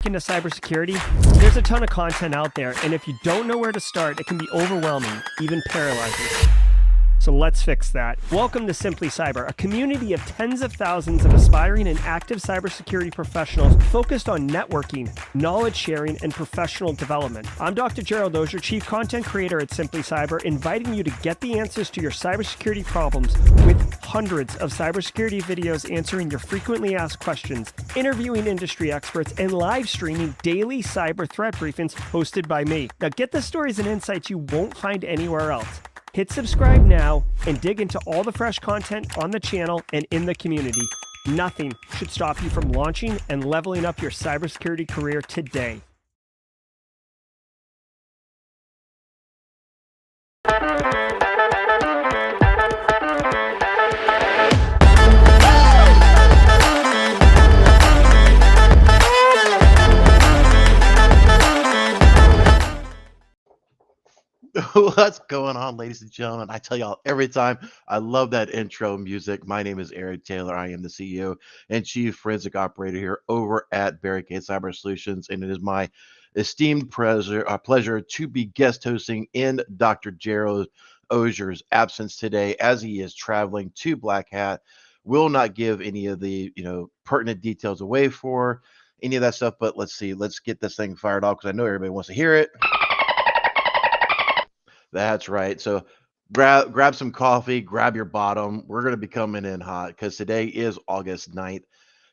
Into cybersecurity, there's a ton of content out there, and if you don't know where to start, it can be overwhelming, even paralyzing. So let's fix that. Welcome to Simply Cyber, a community of tens of thousands of aspiring and active cybersecurity professionals focused on networking, knowledge sharing, and professional development. I'm Dr. Gerald, Auger, Chief Content Creator at Simply Cyber, inviting you to get the answers to your cybersecurity problems with hundreds of cybersecurity videos answering your frequently asked questions, interviewing industry experts, and live streaming daily cyber threat briefings hosted by me. Now get the stories and insights you won't find anywhere else. Hit subscribe now and dig into all the fresh content on the channel and in the community. Nothing should stop you from launching and leveling up your cybersecurity career today. What's going on, ladies and gentlemen? I tell y'all every time, I love that intro music. My name is Eric Taylor. I am the CEO and Chief Forensic Operator here over at Barricade Cyber Solutions, and it is my esteemed pleasure to be guest hosting in Dr. Gerald Auger's absence today, as he is traveling to Black Hat. Will not give any of the pertinent details away for any of that stuff, but let's get this thing fired off because I know everybody wants to hear it. That's right. So grab some coffee, grab your bottom. We're going to be coming in hot because today is August 9th,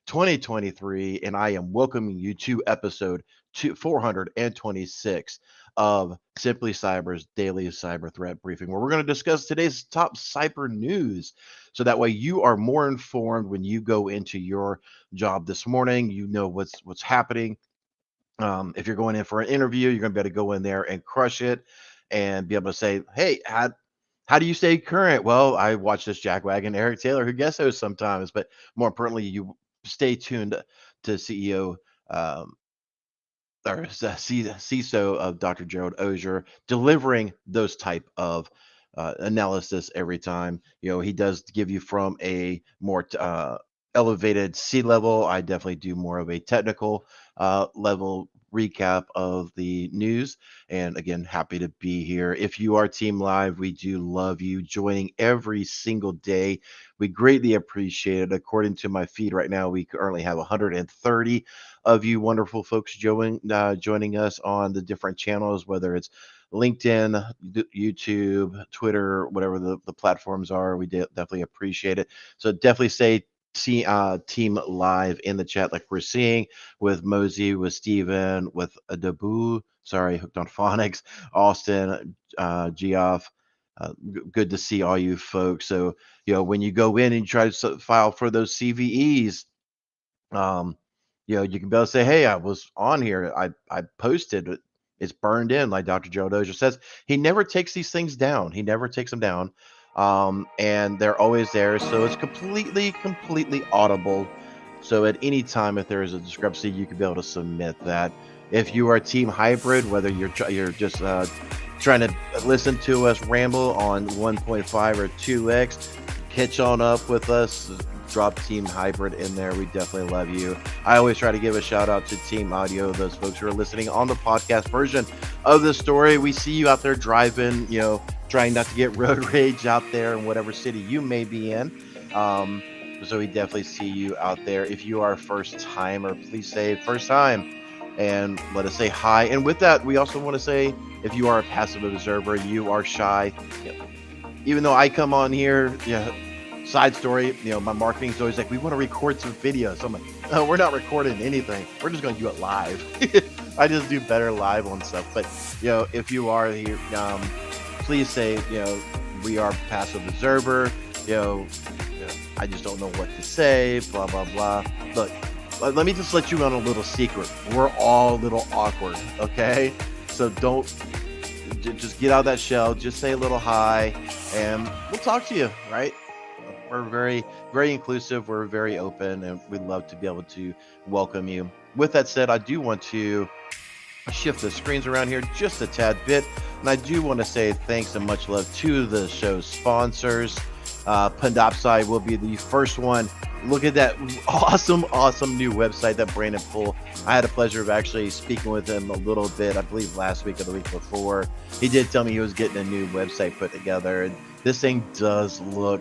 2023, and I am welcoming you to episode 426 of Simply Cyber's daily cyber threat briefing, where we're going to discuss today's top cyber news. So that way you are more informed when you go into your job this morning. You know what's happening. If you're going in for an interview, you're going to be able to go in there and crush it and be able to say, hey, how do you stay current? Well, I watch this jackwagon Eric Taylor, who guest hosts sometimes, but more importantly, you stay tuned to CEO or CISO of Dr. Gerald Auger, delivering those type of analysis every time. He does give you from a more elevated C level. I definitely do more of a technical level recap of the news, and again, happy to be here. If you are Team Live, we do love you joining every single day. We greatly appreciate it. According to my feed right now, we currently have 130 of you wonderful folks joining us on the different channels, whether it's LinkedIn, YouTube, Twitter, whatever the platforms are. We definitely appreciate it. So definitely say Team Live in the chat, like we're seeing with Mosey, with Steven, with Adabu, hooked on phonics, Austin, Geoff. Good to see all you folks. So when you go in and you try to file for those CVEs, you can be able to say, hey, I was on here, I posted, it's burned in, like Dr. Gerald Auger says. He never takes these things down. He never takes them down. And they're always there, so it's completely audible. So at any time, if there is a discrepancy, you can be able to submit that. If you are Team Hybrid, whether you're just trying to listen to us ramble on 1.5 or 2x, catch on up with us. Drop Team Hybrid in there. We definitely love you. I always try to give a shout out to Team Audio, those folks who are listening on the podcast version of the story. We see you out there driving, trying not to get road rage out there in whatever city you may be in. So we definitely see you out there. If you are a first timer, please say first time and let us say hi. And with that, we also want to say, if you are a passive observer, you are shy. Even though I come on here, side story, my marketing is always like, we want to record some videos. So I'm like, no, we're not recording anything. We're just going to do it live. I just do better live on stuff. But, if you are here, please say, we are passive observer. I just don't know what to say, blah, blah, blah. Look, let me just let you on a little secret. We're all a little awkward, okay? So don't just get out of that shell. Just say a little hi, and we'll talk to you, right? We're very, very inclusive. We're very open, and we'd love to be able to welcome you. With that said, I do want to shift the screens around here just a tad bit, and I do want to say thanks and much love to the show's sponsors. Panoptcy will be the first one. Look at that awesome new website that Brandon pulled. I had a pleasure of actually speaking with him a little bit, I believe last week or the week before. He did tell me he was getting a new website put together, and this thing does look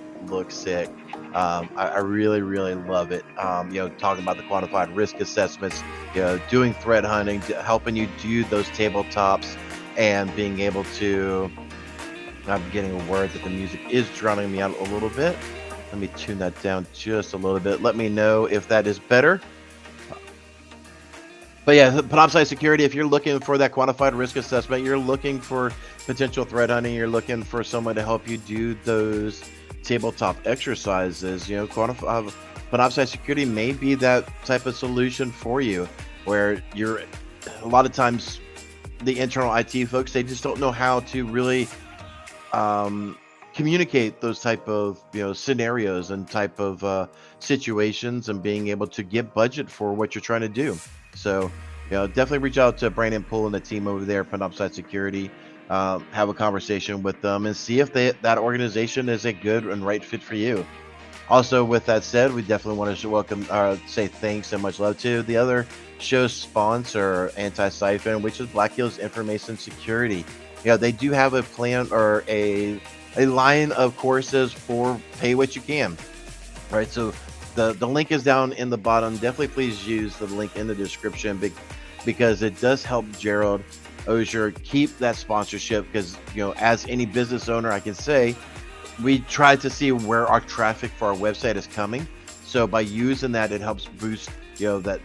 sick. I really love it. Talking about the quantified risk assessments, doing threat hunting, helping you do those tabletops, and being able to. I'm getting a word that the music is drowning me out a little bit. Let me tune that down just a little bit. Let me know if that is better. But yeah, Panoptcy Security, if you're looking for that quantified risk assessment, you're looking for potential threat hunting, you're looking for someone to help you do those tabletop exercises, Panoptcy Security may be that type of solution for you, where you're a lot of times the internal IT folks, they just don't know how to really communicate those type of scenarios and type of situations, and being able to get budget for what you're trying to do. So definitely reach out to Brandon Poole and the team over there, Panoptcy Security. Have a conversation with them and see if that organization is a good and right fit for you. Also, with that said, we definitely want to say thanks and much love to the other show sponsor, Antisyphon, which is Black Hills Information Security. They do have a plan or a line of courses for pay what you can. All right, so the link is down in the bottom. Definitely please use the link in the description because it does help Gerald, Auger keep that sponsorship, because as any business owner, I can say we try to see where our traffic for our website is coming. So by using that, it helps boost that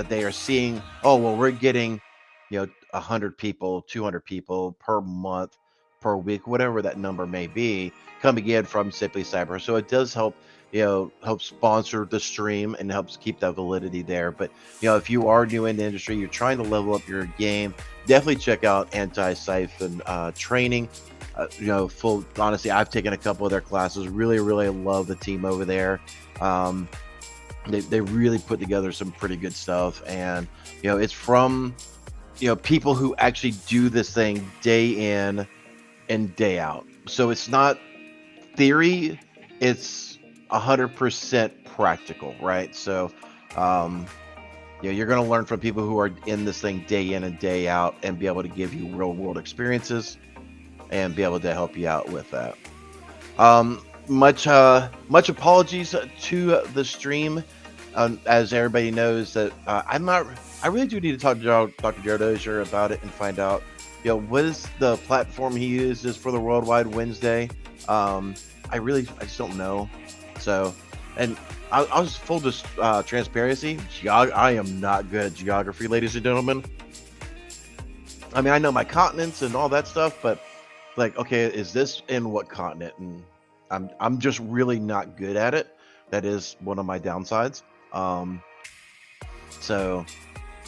they are seeing, oh well, we're getting 100 people, 200 people per month, per week, whatever that number may be, coming in from Simply Cyber. So it does help sponsor the stream and helps keep that validity there. But if you are new in the industry, you're trying to level up your game, definitely check out Antisyphon training. Full honestly, I've taken a couple of their classes. Really love the team over there. They really put together some pretty good stuff, and it's from people who actually do this thing day in and day out. So it's not theory, it's 100% practical, right? So you're going to learn from people who are in this thing day in and day out, and be able to give you real world experiences and be able to help you out with that. Much apologies to the stream. As everybody knows that I really do need to talk to Dr. Gerald Auger about it and find out what is the platform he uses for the Worldwide Wednesday. I just don't know. So, and I was full transparency. I am not good at geography, ladies and gentlemen. I mean, I know my continents and all that stuff, but okay, is this in what continent? And I'm just really not good at it. That is one of my downsides. So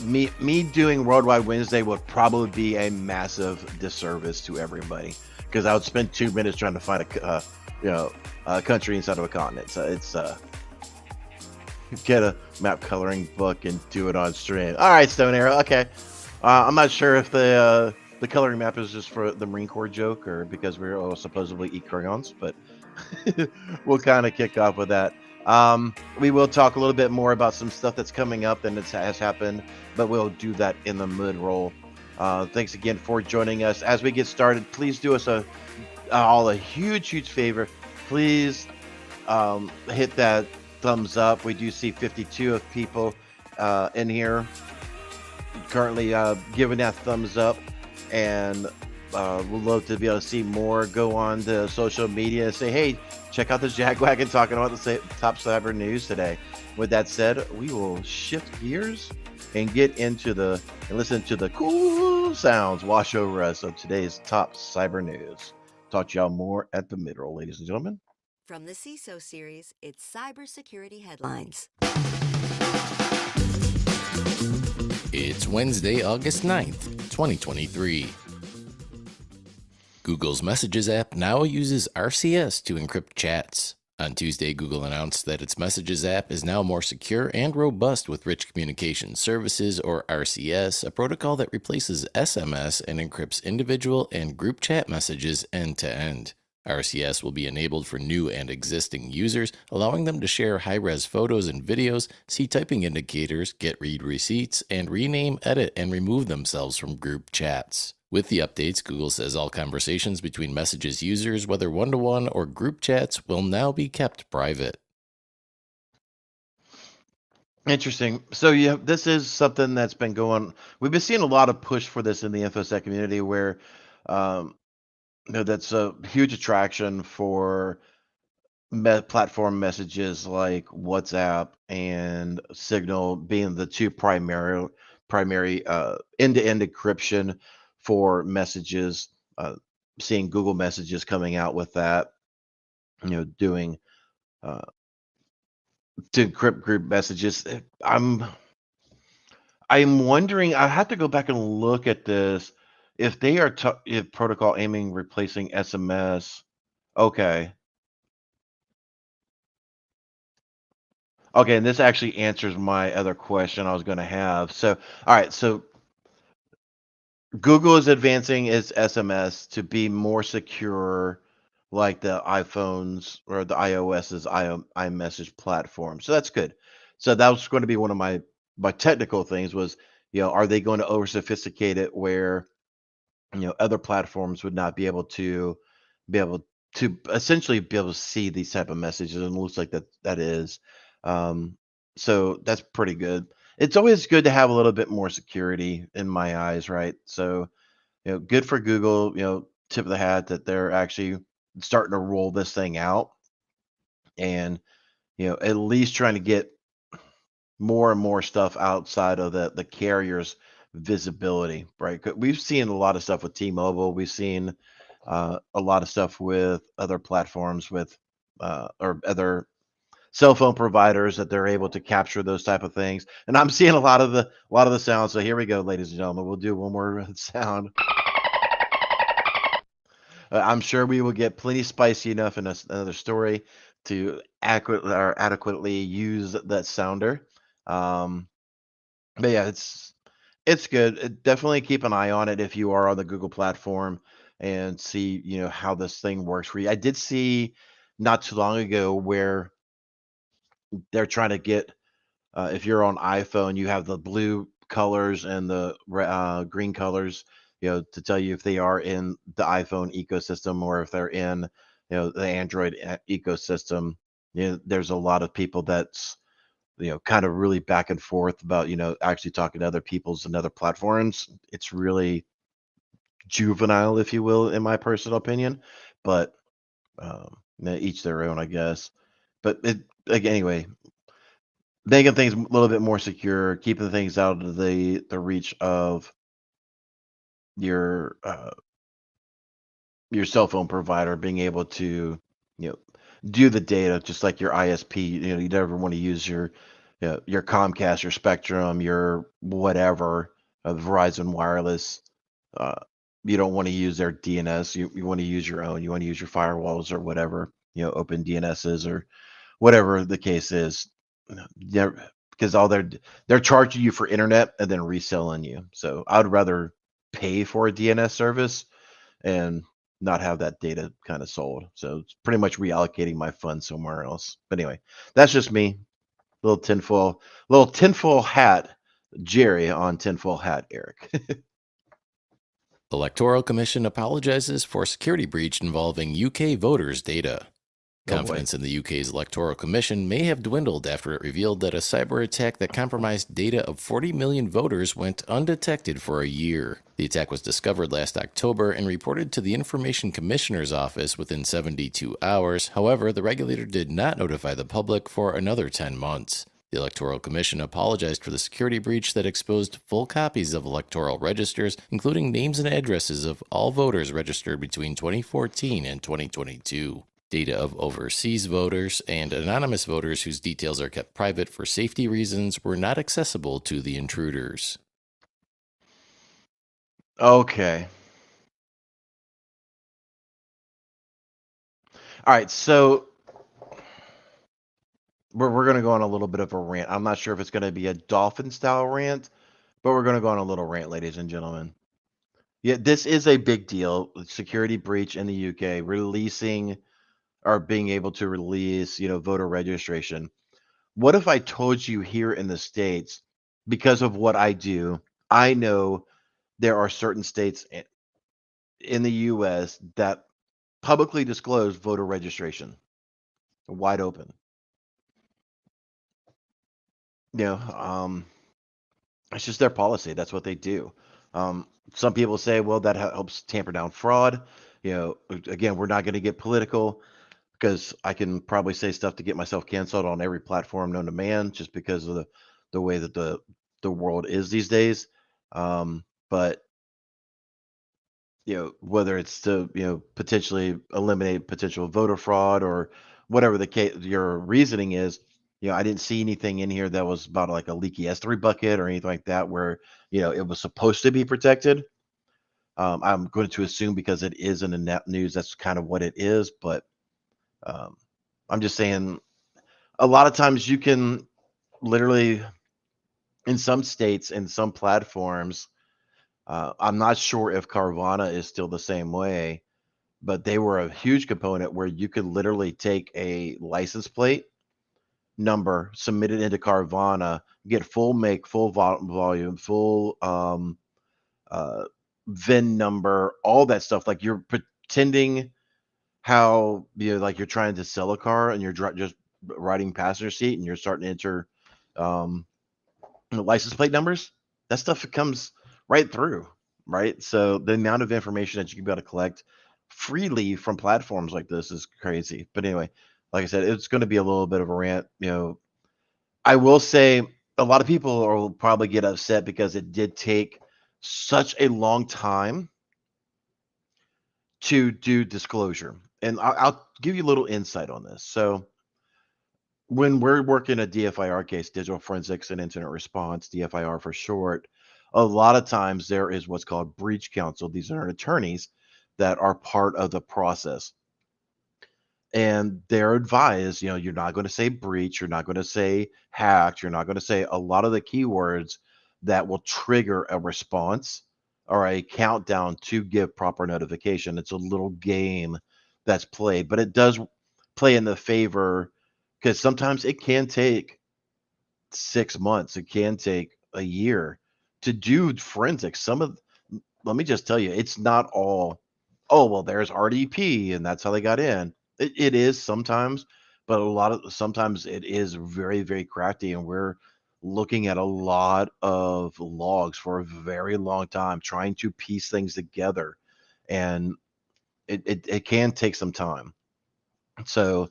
me doing Worldwide Wednesday would probably be a massive disservice to everybody, because I would spend 2 minutes trying to find a country inside of a continent. So it's get a map coloring book and do it on stream. All right, Stone Arrow. Okay, I'm not sure if the coloring map is just for the Marine Corps joke, or because we all supposedly eat crayons, but we'll kind of kick off with that. We will talk a little bit more about some stuff that's coming up and it has happened, but we'll do that in the mid-roll. Thanks again for joining us. As we get started, please do us all a huge favor. Please hit that thumbs up. We do see 52 of people in here currently giving that thumbs up, and we'd love to be able to see more. Go on to social media and say, hey, check out the Jagwagon talking about the top cyber news today. With that said, we will shift gears and get into and listen to the cool sounds wash over us of today's top cyber news. Talk to y'all more at the mid-roll, ladies and gentlemen. From the CISO series, it's Cybersecurity Headlines. It's Wednesday, August 9th, 2023. Google's Messages app now uses RCS to encrypt chats. On Tuesday, Google announced that its Messages app is now more secure and robust with Rich Communication Services, or RCS, a protocol that replaces SMS and encrypts individual and group chat messages end-to-end. RCS will be enabled for new and existing users, allowing them to share high-res photos and videos, see typing indicators, get read receipts, and rename, edit, and remove themselves from group chats. With the updates, Google says all conversations between Messages users, whether one-to-one or group chats, will now be kept private. Interesting. So yeah, this is something that's been going. We've been seeing a lot of push for this in the InfoSec community, where um, that's a huge attraction for platform messages like WhatsApp and Signal being the two primary end-to-end encryption for messages. Seeing Google Messages coming out with that, doing uh, to encrypt group messages. I'm wondering. I have to go back and look at this. If they are if protocol aiming replacing SMS. Okay. Okay, and this actually answers my other question I was going to have. So, all right, so Google is advancing its SMS to be more secure, like the iPhones or the iOS's iMessage platform. So that's good. So that was going to be one of my technical things was, are they going to over sophisticate it where other platforms would not be able to essentially be able to see these type of messages, and it looks like that is. um so that's pretty good. It's always good to have a little bit more security in my eyes, right? So good for Google, tip of the hat that they're actually starting to roll this thing out, and at least trying to get more and more stuff outside of the carrier's visibility, right? 'Cause we've seen a lot of stuff with T-Mobile. We've seen a lot of stuff with other platforms with or other cell phone providers that they're able to capture those type of things. And I'm seeing a lot of the sound. So here we go, ladies and gentlemen. We'll do one more sound. I'm sure we will get plenty spicy enough in another story to adequately use that sounder. Um, but yeah, it's good. Definitely keep an eye on it if you are on the Google platform and see, how this thing works for you. I did see not too long ago where they're trying to get if you're on iPhone, you have the blue colors and the green colors, to tell you if they are in the iPhone ecosystem or if they're in, the Android ecosystem. There's a lot of people that's kind of really back and forth about, actually talking to other people's and other platforms. It's really juvenile, if you will, in my personal opinion. But each their own, I guess. But like anyway, making things a little bit more secure, keeping things out of the reach of your your cell phone provider, being able to you know do the data just like your ISP. You never want to use your Comcast, your Spectrum, your whatever, Verizon Wireless. Uh, you don't want to use their DNS. You want to use your own. You want to use your firewalls or whatever, open DNSs or whatever the case is. Yeah, because all they're charging you for internet and then reselling you. So I'd rather pay for a DNS service and not have that data kind of sold. So it's pretty much reallocating my funds somewhere else. But anyway, that's just me. Little tinfoil hat, Jerry on tinfoil hat, Eric. Electoral Commission apologizes for security breach involving UK voters' data. Oh, boy. Confidence in the UK's Electoral Commission may have dwindled after it revealed that a cyber attack that compromised data of 40 million voters went undetected for a year. The attack was discovered last October and reported to the Information Commissioner's Office within 72 hours. However, the regulator did not notify the public for another 10 months. The Electoral Commission apologized for the security breach that exposed full copies of electoral registers, including names and addresses of all voters registered between 2014 and 2022. Data of overseas voters and anonymous voters whose details are kept private for safety reasons were not accessible to the intruders. Okay. All right. So we're going to go on a little bit of a rant. I'm not sure if it's going to be a dolphin style rant, but we're going to go on a little rant, ladies and gentlemen. Yeah, this is a big deal. Security breach in the UK, releasing or being able to release, voter registration. What if I told you here in the States, because of what I do, I know there are certain states in the US that publicly disclose voter registration wide open. You know, um, it's just their policy. That's what they do. Some people say, well, that helps tamper down fraud. Again, we're not going to get political because I can probably say stuff to get myself canceled on every platform known to man just because of the way that the world is these days. But whether it's to, potentially eliminate potential voter fraud or whatever the case, your reasoning is, I didn't see anything in here that was about like a leaky S3 bucket or anything like that where, it was supposed to be protected. I'm going to assume because it is in the net news, that's kind of what it is. But um, I'm just saying a lot of times you can literally, in some states and some platforms, I'm not sure if Carvana is still the same way, but they were a huge component where you could literally take a license plate number, submit it into Carvana, get full make, full volume, full uh, VIN number, all that stuff. Like you're pretending how like you're trying to sell a car and you're just riding passenger seat and you're starting to enter um, the license plate numbers. That stuff comes right through, right? So the amount of information that you can be able to collect freely from platforms like this is crazy. But anyway, like I said, it's going to be a little bit of a rant. I will say a lot of people will probably get upset because it did take such a long time to do disclosure. And I'll give you a little insight on this. So when we're working a DFIR case, digital forensics and incident response, DFIR for short, a lot of times there is what's called breach counsel. These are attorneys that are part of the process. And they're advised, you're not going to say breach, you're not going to say hacked, you're not going to say a lot of the keywords that will trigger a response or a countdown to give proper notification. It's a little game that's played, but it does play in the favor because sometimes it can take 6 months, it can take a year to do forensics. Let me just tell you, it's not all, oh, well, there's RDP and that's how they got in. It is sometimes, but sometimes it is very, very crafty. And we're looking at a lot of logs for a very long time, trying to piece things together. And it can take some time. So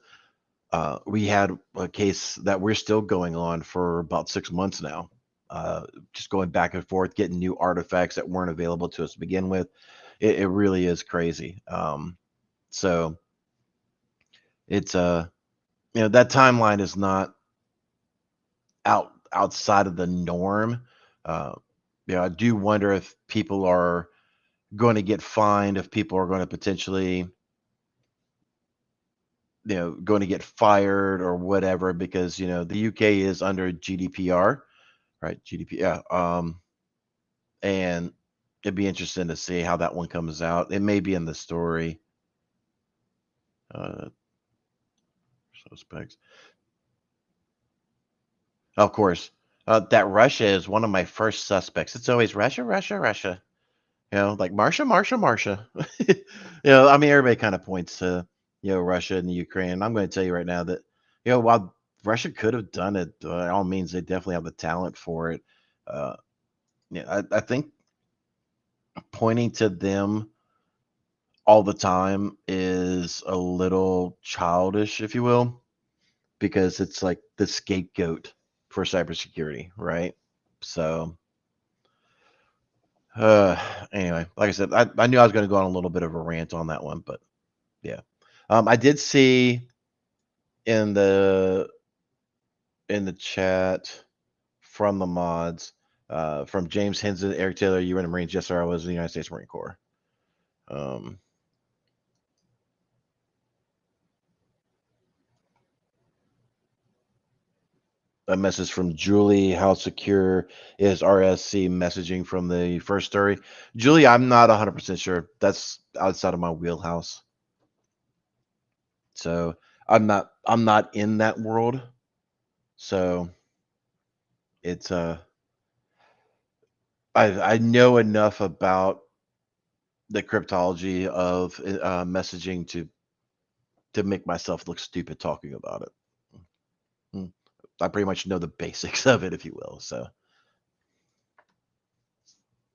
we had a case that we're still going on for about 6 months now. Just going back and forth, getting new artifacts that weren't available to us to begin with. It really is crazy. So it's that timeline is not outside of the norm. Uh, I do wonder if people are going to get fined, if people are going to potentially, going to get fired or whatever, because the UK is under GDPR, right? GDP, yeah. And it'd be interesting to see how that one comes out. It may be in the story. Uh, Suspects. Of course, that Russia is one of my first suspects. It's always Russia, Russia, Russia. Like Marsha, Marsha, Marsha. I mean, everybody kind of points to, Russia and the Ukraine. I'm going to tell you right now that, while Russia could have done it, by all means, they definitely have the talent for it. Uh, I think pointing to them all the time is a little childish, if you will, because it's like the scapegoat for cybersecurity, right? So, uh, anyway, like I said, I knew I was going to go on a little bit of a rant on that one, but yeah. I did see in the chat from the mods, from James Henson, Eric Taylor, you were in the Marines. Yes, sir. I was in the United States Marine Corps. Um, a message from Julie. How secure is RSC messaging from the first story? Julie, I'm not 100% sure. That's outside of my wheelhouse. So I'm not in that world. So it's I know enough about the cryptology of messaging to make myself look stupid talking about it. Mm. I pretty much know the basics of it, if you will. So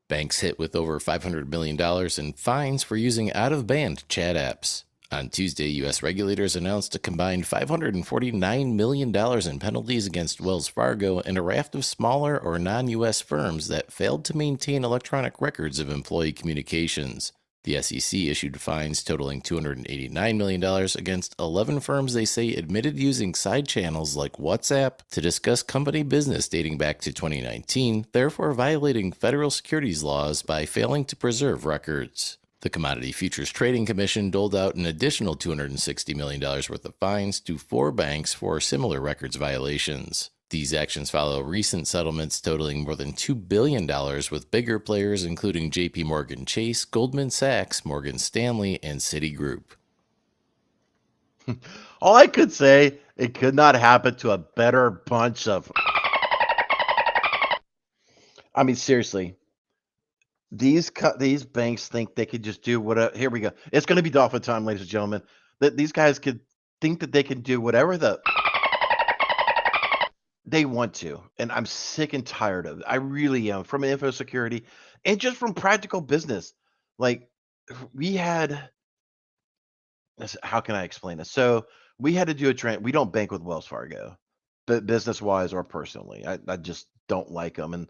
Banks hit with over $500 million in fines for using out-of-band chat apps. On Tuesday, U.S. regulators announced a combined $549 million in penalties against Wells Fargo and a raft of smaller or non-U.S. firms that failed to maintain electronic records of employee communications. The SEC issued fines totaling $289 million against 11 firms they say admitted using side channels like WhatsApp to discuss company business dating back to 2019, therefore violating federal securities laws by failing to preserve records. The Commodity Futures Trading Commission doled out an additional $260 million worth of fines to 4 banks for similar records violations. These actions follow recent settlements totaling more than $2 billion with bigger players including JP Morgan Chase, Goldman Sachs, Morgan Stanley, and Citigroup. all I could say, it could not happen to a better bunch of. I mean, seriously, these banks think they could just do whatever. Here we go. It's going to be dolphin time, ladies and gentlemen. That these guys could think that they can do whatever they want to, and I'm sick and tired of it. I really am. From info security and just from practical business. Like we had, how can I explain this? So we had to do a trend. We don't bank with Wells Fargo, but business wise or personally, I just don't like them. And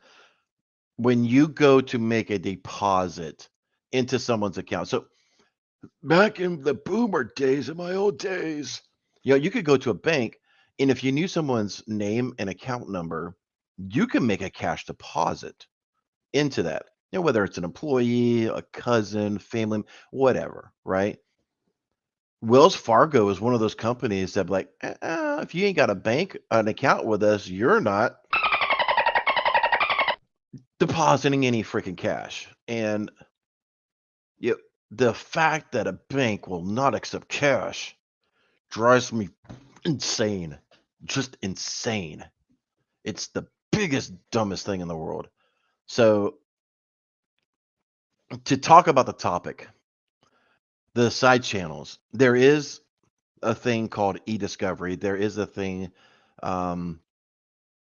when you go to make a deposit into someone's account, so back in the boomer days, in my old days, you could go to a bank, and if you knew someone's name and account number, you can make a cash deposit into that. Whether it's an employee, a cousin, family, whatever, right? Wells Fargo is one of those companies that, like, if you ain't got an account with us, you're not depositing any freaking cash. And you, the fact that a bank will not accept cash drives me insane. Just insane. It's the biggest, dumbest thing in the world. So, to talk about the topic, the side channels, there is a thing called e-discovery. There is a thing called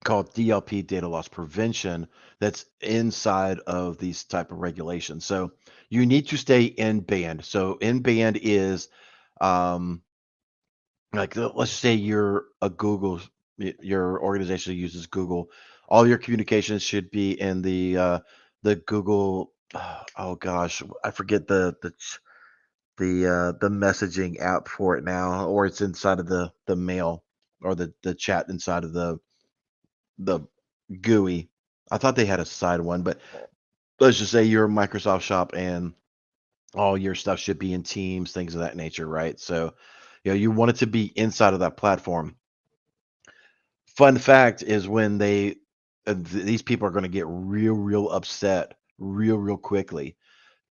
DLP, data loss prevention, that's inside of these type of regulations. So you need to stay in band. So in band is let's say you're a Google, your organization uses Google. All your communications should be in the Google. Oh gosh, I forget the messaging app for it now, or it's inside of the mail or the chat inside of the GUI. I thought they had a side one, but let's just say you're a Microsoft shop and all your stuff should be in Teams, things of that nature, right? So, you want it to be inside of that platform. Fun fact is when these people are going to get real upset real quickly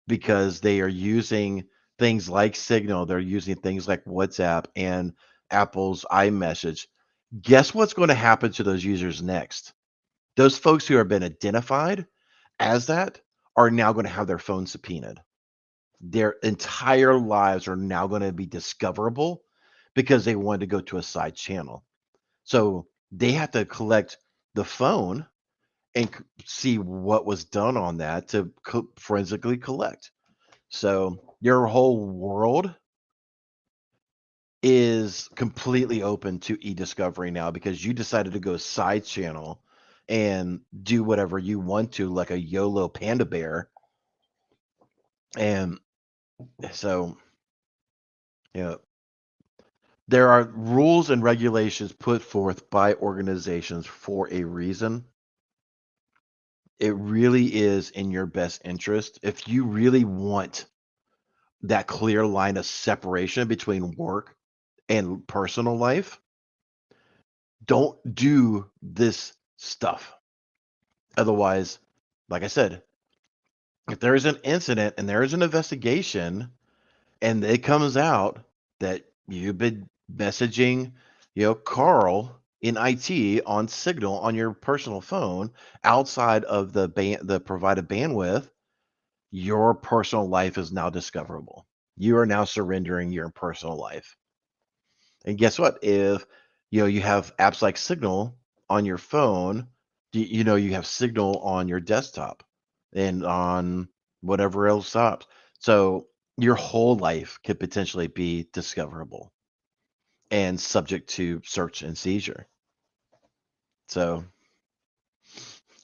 because they are using things like Signal, they're using things like WhatsApp and Apple's iMessage. Guess what's going to happen to those users next? Those folks who have been identified as that are now going to have their phone subpoenaed. Their entire lives are now going to be discoverable because they wanted to go to a side channel. So they have to collect the phone and see what was done on that to forensically collect. So your whole world is completely open to e-discovery now because you decided to go side channel and do whatever you want to, like a YOLO panda bear. And so, there are rules and regulations put forth by organizations for a reason. It really is in your best interest. If you really want that clear line of separation between work and personal life, don't do this stuff. Otherwise, like I said, if there is an incident and there is an investigation and it comes out that you've been messaging, Carl in IT on Signal on your personal phone outside of the provided bandwidth, your personal life is now discoverable. You are now surrendering your personal life. And guess what? If you have apps like Signal on your phone, you have Signal on your desktop and on whatever else apps. So your whole life could potentially be discoverable and subject to search and seizure. So,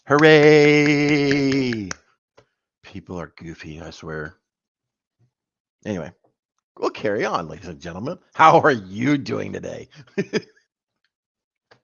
hooray! People are goofy, I swear. Anyway, we'll carry on, ladies and gentlemen. How are you doing today?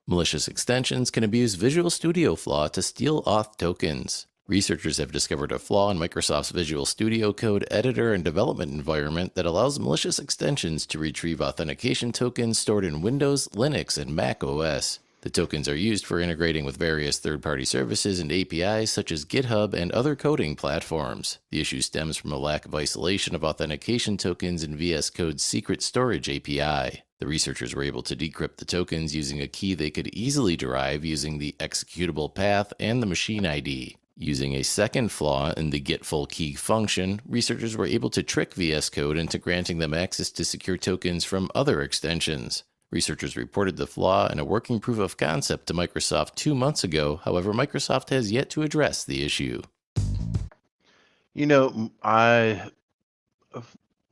Malicious extensions can abuse Visual Studio Flaw to steal auth tokens. Researchers have discovered a flaw in Microsoft's Visual Studio Code editor and development environment that allows malicious extensions to retrieve authentication tokens stored in Windows, Linux, and Mac OS. The tokens are used for integrating with various third-party services and APIs such as GitHub and other coding platforms. The issue stems from a lack of isolation of authentication tokens in VS Code's secret storage API. The researchers were able to decrypt the tokens using a key they could easily derive using the executable path and the machine ID. Using a second flaw in the getFullKey function, researchers were able to trick VS Code into granting them access to secure tokens from other extensions. Researchers reported the flaw in a working proof of concept to Microsoft 2 months ago. However, Microsoft has yet to address the issue.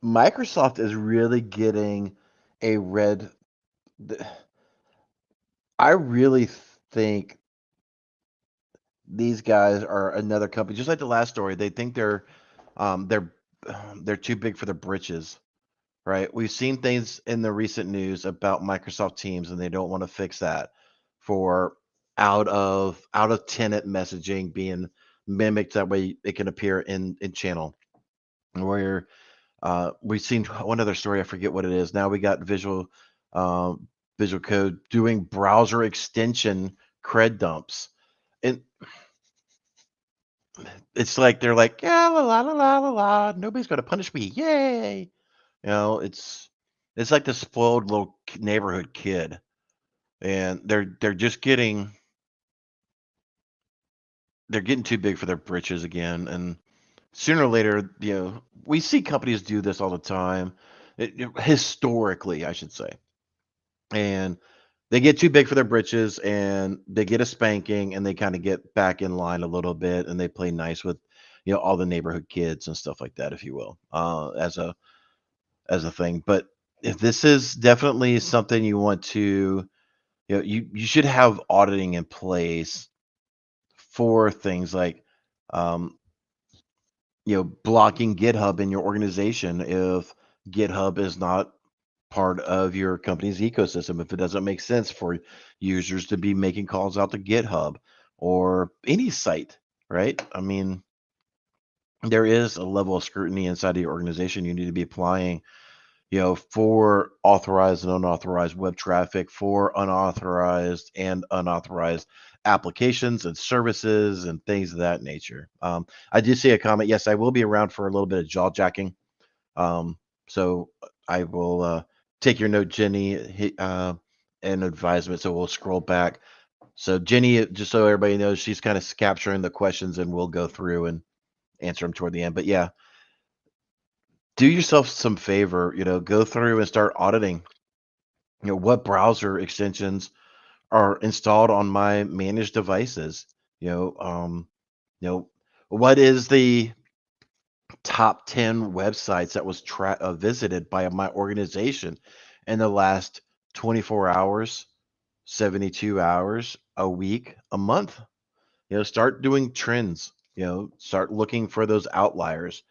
Microsoft is really getting a red. I really think these guys are another company, just like the last story. They think um, they're they're too big for their britches, right? We've seen things in the recent news about Microsoft Teams, and they don't want to fix that for out of tenant messaging being mimicked. That way, it can appear in channel. Where we've seen one other story, I forget what it is. Now we got Visual Code doing browser extension cred dumps, and it's like they're like, yeah, la la la la la la. Nobody's gonna punish me, yay! It's like the spoiled little neighborhood kid, and they're getting too big for their britches again, and sooner or later, we see companies do this all the time, historically, I should say, and they get too big for their britches, and they get a spanking, and they kind of get back in line a little bit, and they play nice with, all the neighborhood kids and stuff like that, if you will, as a thing. But if this is definitely something you want to, you should have auditing in place for things like, um, blocking GitHub in your organization if GitHub is not part of your company's ecosystem. If it doesn't make sense for users to be making calls out to GitHub or any site, right? I mean, there is a level of scrutiny inside of your organization you need to be applying, for authorized and unauthorized web traffic, for unauthorized and unauthorized applications and services and things of that nature. I did see a comment. Yes, I will be around for a little bit of jaw jacking. So I will take your note, Jenny, and advisement. So we'll scroll back. So Jenny, just so everybody knows, she's kind of capturing the questions, and we'll go through and answer them toward the end. But yeah, do yourself some favor, go through and start auditing, what browser extensions are installed on my managed devices. You know, um, what is the top 10 websites that was visited by my organization in the last 24 hours, 72 hours, a week, a month? Start doing trends, start looking for those outliers.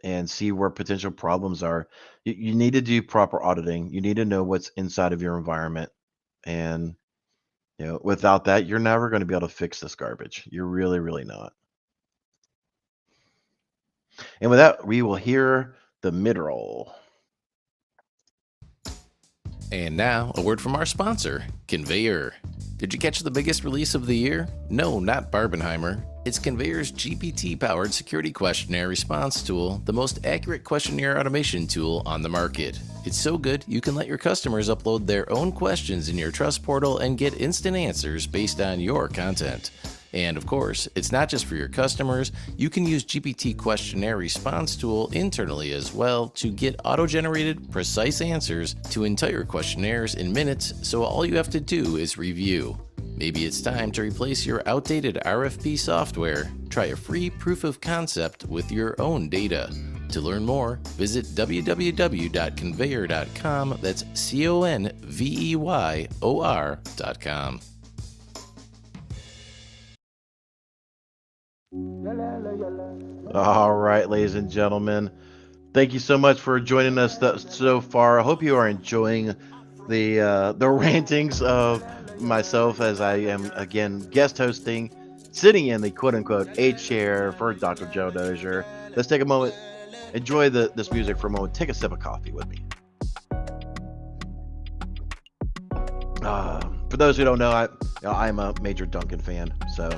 And see where potential problems are. You need to do proper auditing. You need to know what's inside of your environment. And, without that, you're never going to be able to fix this garbage. You're really, really not. And with that, we will hear the mid roll. And now, a word from our sponsor, Conveyor. Did you catch the biggest release of the year? No, not Barbenheimer. It's Conveyor's GPT-powered security questionnaire response tool, the most accurate questionnaire automation tool on the market. It's so good, you can let your customers upload their own questions in your Trust portal and get instant answers based on your content. And of course, it's not just for your customers. You can use GPT questionnaire response tool internally as well to get auto-generated, precise answers to entire questionnaires in minutes, so all you have to do is review. Maybe it's time to replace your outdated RFP software. Try a free proof of concept with your own data. To learn more, visit www.conveyor.com. That's CONVEYOR.com. All right, ladies and gentlemen, thank you so much for joining us so far. I hope you are enjoying the rantings of myself as I am again guest hosting, sitting in the quote-unquote A chair for Dr. Gerald Auger. Let's take a moment, enjoy this music for a moment, take a sip of coffee with me. For those who don't know, I'm a major Duncan fan, so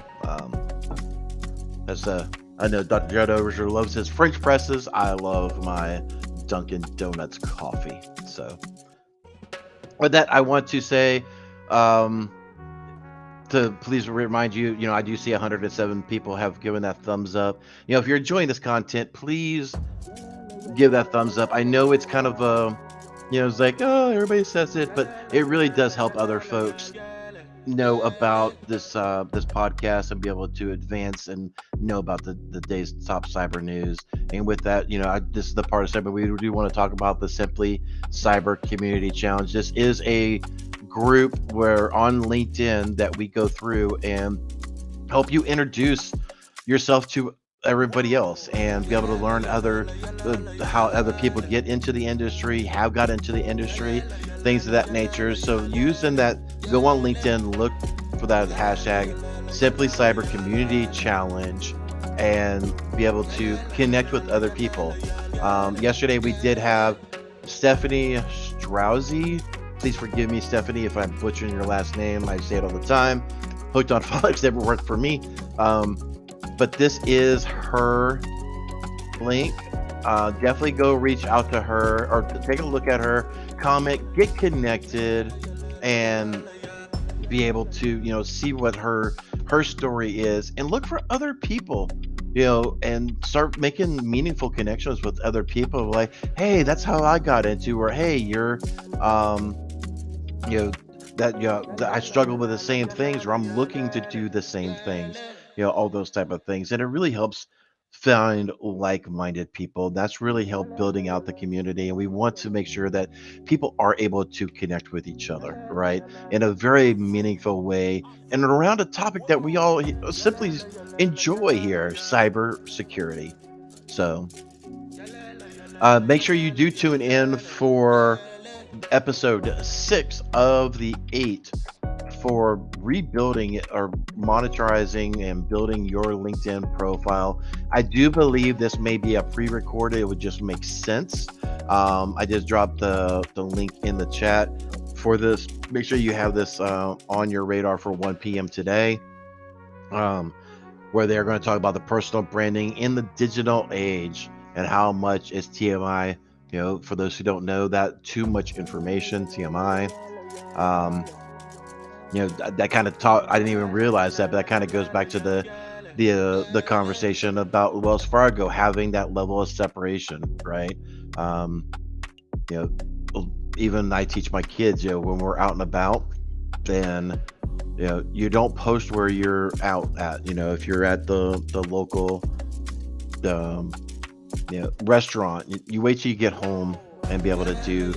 I know Dr. Gerald Auger loves his French presses. I love my Dunkin' Donuts coffee. So with that, I want to say to please remind you, I do see 107 people have given that thumbs up. If you're enjoying this content, please give that thumbs up. I know it's kind of it's like, oh, everybody says it, but it really does help other folks know about this podcast and be able to advance and know about the day's top cyber news. And with that, this is the part of segment we do want to talk about the Simply Cyber Community Challenge. This is a group where on LinkedIn that we go through and help you introduce yourself to everybody else and be able to learn how other people get into the industry, have got into the industry, things of that nature. So using that, go on LinkedIn, look for that hashtag Simply Cyber Community Challenge and be able to connect with other people. Yesterday we did have Stephanie Strauzy. Please forgive me, Stephanie, if I'm butchering your last name. I say it all the time. Hooked on Phonics never worked for me. But this is her link. Definitely go reach out to her or take a look at her, comment, get connected, and be able to see what her story is, and look for other people, and start making meaningful connections with other people. Like, hey, that's how I got into, or hey, you're that I struggle with the same things, or I'm looking to do the same things. All those type of things. And it really helps find like-minded people. That's really helped building out the community. And we want to make sure that people are able to connect with each other, right? In a very meaningful way and around a topic that we all simply enjoy here, cybersecurity. So make sure you do tune in for episode 6 of the 8 for rebuilding or monetizing and building your LinkedIn profile. I do believe this may be a pre-recorded. It would just make sense. I just dropped the link in the chat for this. Make sure you have this on your radar for 1 p.m. today, where they're going to talk about the personal branding in the digital age and how much is TMI. For those who don't know that, too much information, TMI. That kind of talk, I didn't even realize that, but that kind of goes back to the conversation about Wells Fargo having that level of separation, right? Even I teach my kids, when we're out and about, then you don't post where you're out at. If you're at the local restaurant, you wait till you get home and be able to do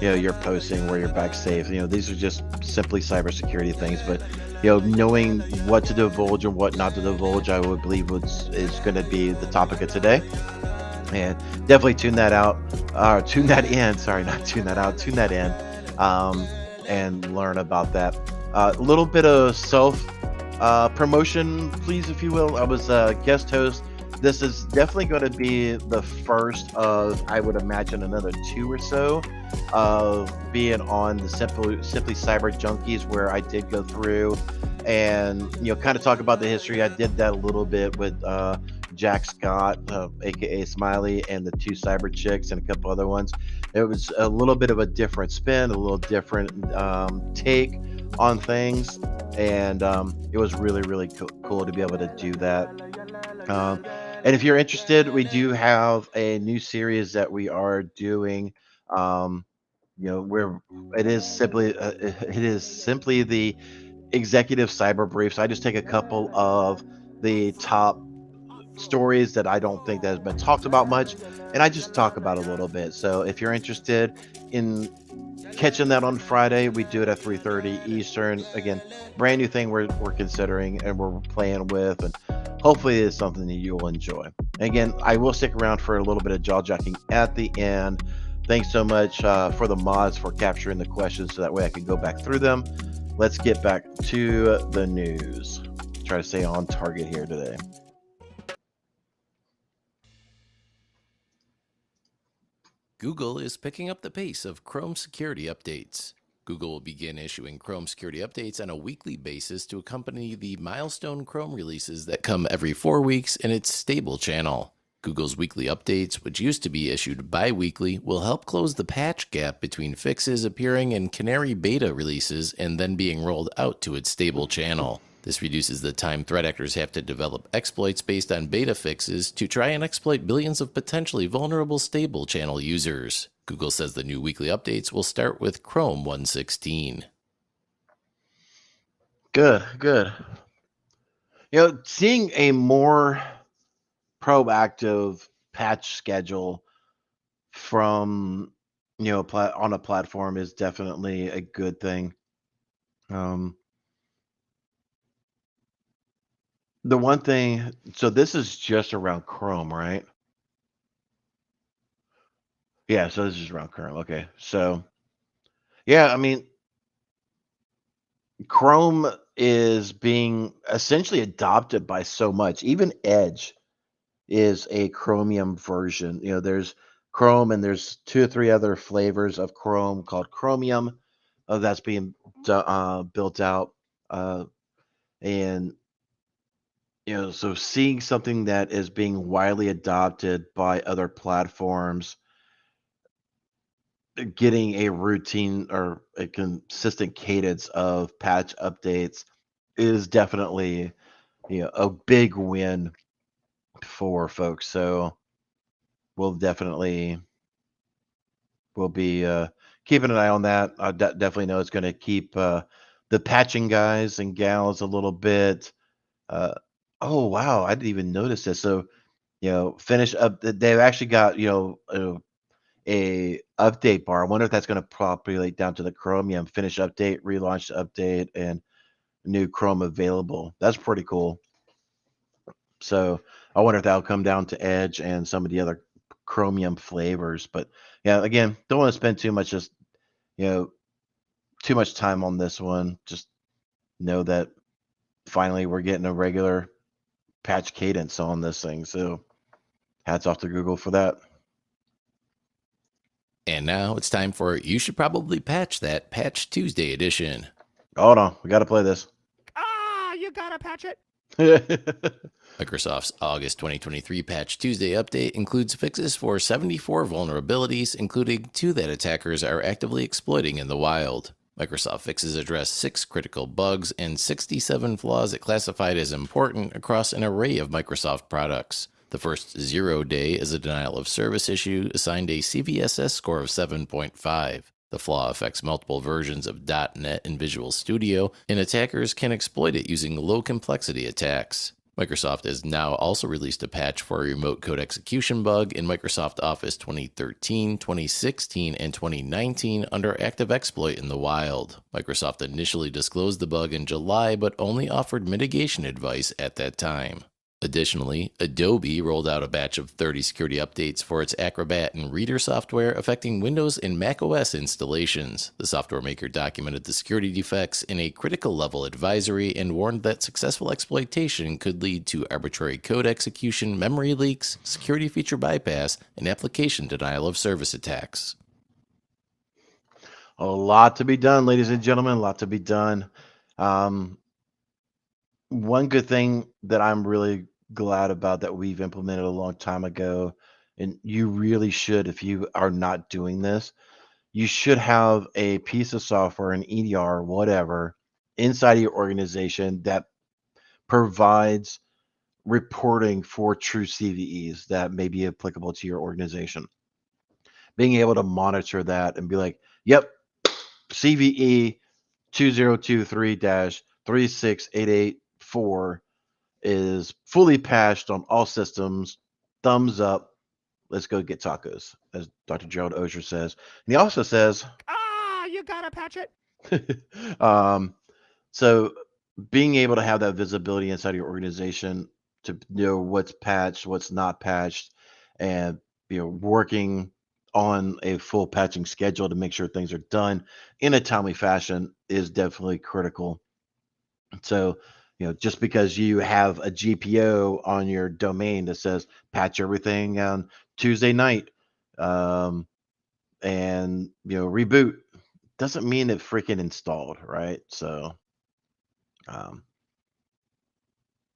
your posting where you're back safe. These are just simply cybersecurity things, but knowing what to divulge and what not to divulge, I would believe is going to be the topic of today. And definitely tune that in and learn about that. A little bit of self promotion, please, if you will. I was a guest host this is definitely going to be the first of, I would imagine, another 2 or so of being on the Simply Cyber Junkies, where I did go through and kind of talk about the history. I did that a little bit with Jack Scott, aka Smiley, and the 2 cyber chicks and a couple other ones. It was a little bit of a different spin, a little different take on things, and it was really cool to be able to do that. And if you're interested, we do have a new series that we are doing. Where it is simply the executive cyber brief. So I just take a couple of the top stories that I don't think that has been talked about much, and I just talk about a little bit. So if you're interested in catching that on Friday, we do it at 3:30 Eastern. Again, brand new thing we're considering and we're playing with, and hopefully it's something that you'll enjoy. Again, I will stick around for a little bit of jaw jacking at the end. Thanks so much for the mods for capturing the questions, so that way I can go back through them. Let's get back to the news. Try to stay on target here today. Google is picking up the pace of Chrome security updates. Google will begin issuing Chrome security updates on a weekly basis to accompany the milestone Chrome releases that come every 4 weeks in its stable channel. Google's weekly updates, which used to be issued bi-weekly, will help close the patch gap between fixes appearing in Canary beta releases and then being rolled out to its stable channel. This reduces the time threat actors have to develop exploits based on beta fixes to try and exploit billions of potentially vulnerable stable channel users. Google says the new weekly updates will start with Chrome 1.16. Good. Seeing a more proactive patch schedule from on a platform is definitely a good thing. The one thing, so this is just around Chrome, right? Yeah, so this is around Chrome. Okay, so yeah, I mean, Chrome is being essentially adopted by so much. Even Edge is a Chromium version. There's Chrome, and there's 2 or 3 other flavors of Chrome called Chromium that's being built out. And so seeing something that is being widely adopted by other platforms, getting a routine or a consistent cadence of patch updates is definitely a big win for folks. So we'll be keeping an eye on that. I definitely know it's going to keep the patching guys and gals a little bit. Oh wow, I didn't even notice this. So finish up. They've actually got a update bar. I wonder if that's going to populate down to the Chromium finish update, relaunch update, and new Chrome available. That's pretty cool. So I wonder if that'll come down to Edge and some of the other Chromium flavors. But yeah, again, don't want to spend too much too much time on this one. Just know that finally we're getting a regular patch cadence on this thing. So hats off to Google for that. And now it's time for You Should Probably Patch That Patch Tuesday edition. Hold on, we got to play this. You gotta patch it. Microsoft's August 2023 Patch Tuesday update includes fixes for 74 vulnerabilities, including 2 that attackers are actively exploiting in the wild. Microsoft fixes address 6 critical bugs and 67 flaws it classified as important across an array of Microsoft products. The first 0 day is a denial of service issue assigned a CVSS score of 7.5. The flaw affects multiple versions of .NET and Visual Studio, and attackers can exploit it using low-complexity attacks. Microsoft has now also released a patch for a remote code execution bug in Microsoft Office 2013, 2016, and 2019 under active exploit in the wild. Microsoft initially disclosed the bug in July, but only offered mitigation advice at that time. Additionally, Adobe rolled out a batch of 30 security updates for its Acrobat and Reader software affecting Windows and macOS installations. The software maker documented the security defects in a critical level advisory and warned that successful exploitation could lead to arbitrary code execution, memory leaks, security feature bypass, and application denial of service attacks. A lot to be done, ladies and gentlemen, a lot to be done. One good thing that I'm really glad about that we've implemented a long time ago, and you really should, if you are not doing this, you should have a piece of software, an EDR, whatever, inside of your organization that provides reporting for true CVEs that may be applicable to your organization. Being able to monitor that and be like, yep, CVE 2023-36884 is fully patched on all systems. Thumbs up. Let's go get tacos, as Dr. Gerald Auger says. And he also says, you gotta patch it. So being able to have that visibility inside your organization to know what's patched, what's not patched, and working on a full patching schedule to make sure things are done in a timely fashion is definitely critical. So, just because you have a GPO on your domain that says patch everything on Tuesday night, and reboot, doesn't mean it freaking installed, right? So,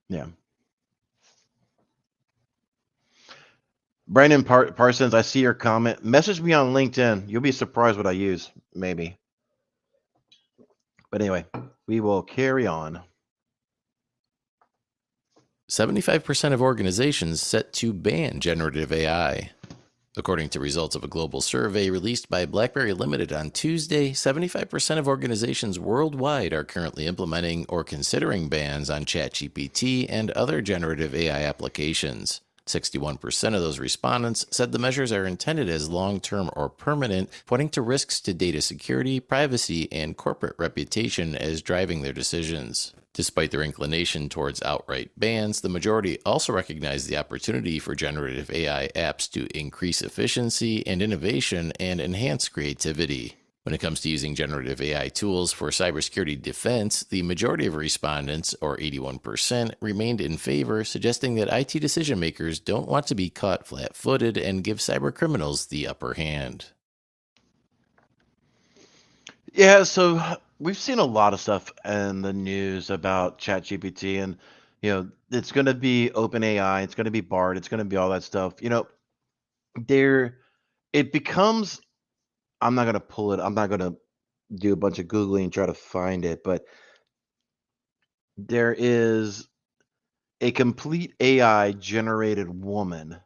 yeah. Brandon Parsons, I see your comment. Message me on LinkedIn. You'll be surprised what I use, maybe. But anyway, we will carry on. 75% of organizations set to ban generative AI. According to results of a global survey released by BlackBerry Limited on Tuesday, 75% of organizations worldwide are currently implementing or considering bans on ChatGPT and other generative AI applications. 61% of those respondents said the measures are intended as long-term or permanent, pointing to risks to data security, privacy, and corporate reputation as driving their decisions. Despite their inclination towards outright bans, the majority also recognize the opportunity for generative AI apps to increase efficiency and innovation and enhance creativity. When it comes to using generative AI tools for cybersecurity defense, the majority of respondents, or 81%, remained in favor, suggesting that IT decision makers don't want to be caught flat-footed and give cybercriminals the upper hand. Yeah, so we've seen a lot of stuff in the news about ChatGPT, and it's going to be OpenAI, it's going to be Bard, it's going to be all that stuff. There it becomes. I'm not going to pull it. I'm not going to do a bunch of googling and try to find it, but there is a complete AI generated woman,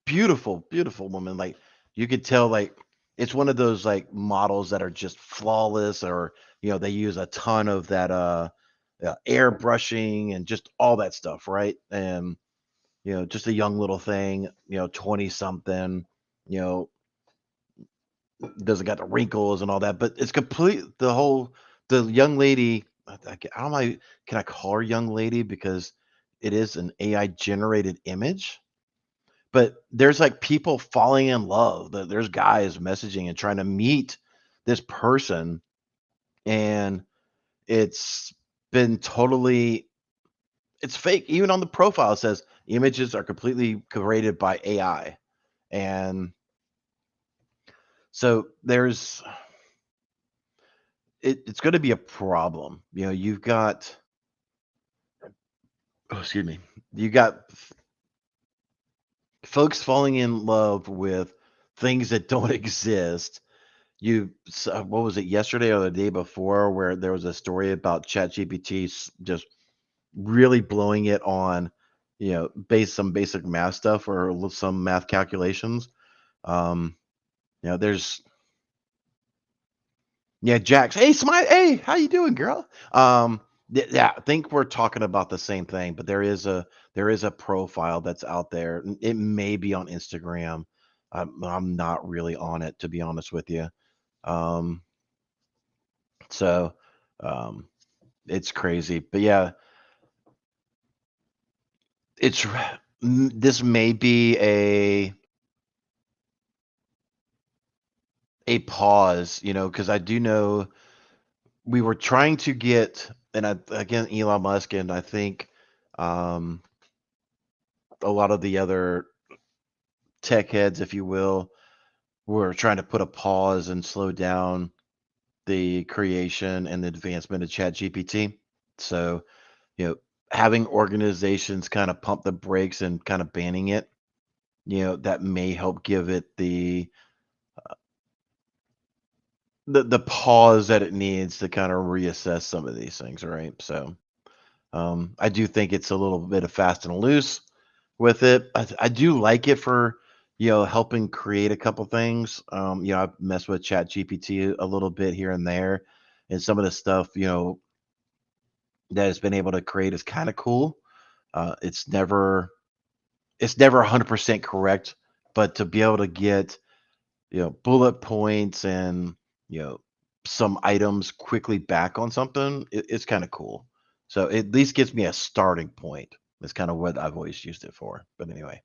beautiful, beautiful woman. Like you could tell, like it's one of those like models that are just flawless, or they use a ton of that airbrushing and just all that stuff, right? And just a young little thing, 20 something, you know, doesn't got the wrinkles and all that, but it's complete. The young lady, I don't know, can I call her young lady because it is an AI generated image? But there's like people falling in love. There's guys messaging and trying to meet this person, and it's been totally, it's fake. Even on the profile, it says images are completely created by AI, and so it's going to be a problem. You've got, oh, excuse me, you got folks falling in love with things that don't exist. What was it, yesterday or the day before, where there was a story about ChatGPT just really blowing it on, some basic math stuff or some math calculations. Um, there's, yeah, Jax. Hey, Smile. Hey, how you doing, girl? Yeah, I think we're talking about the same thing, but there is a profile that's out there. It may be on Instagram. I'm not really on it, to be honest with you. Um, so um, it's crazy, but yeah, it's this may be a pause, because I do know we were trying to get, and again, Elon Musk, and I think um, a lot of the other tech heads, if you will, were trying to put a pause and slow down the creation and the advancement of ChatGPT. So, you know, having organizations kind of pump the brakes and kind of banning it, that may help give it the pause that it needs to kind of reassess some of these things, right? So, I do think it's a little bit of fast and loose with it. I do like it for helping create a couple things. I've messed with Chat GPT a little bit here and there, and some of the stuff that it's been able to create is kind of cool. It's never 100% correct, but to be able to get bullet points and you know some items quickly back on something, it's kind of cool. So it at least gives me a starting point. That's kind of what I've always used it for. But anyway.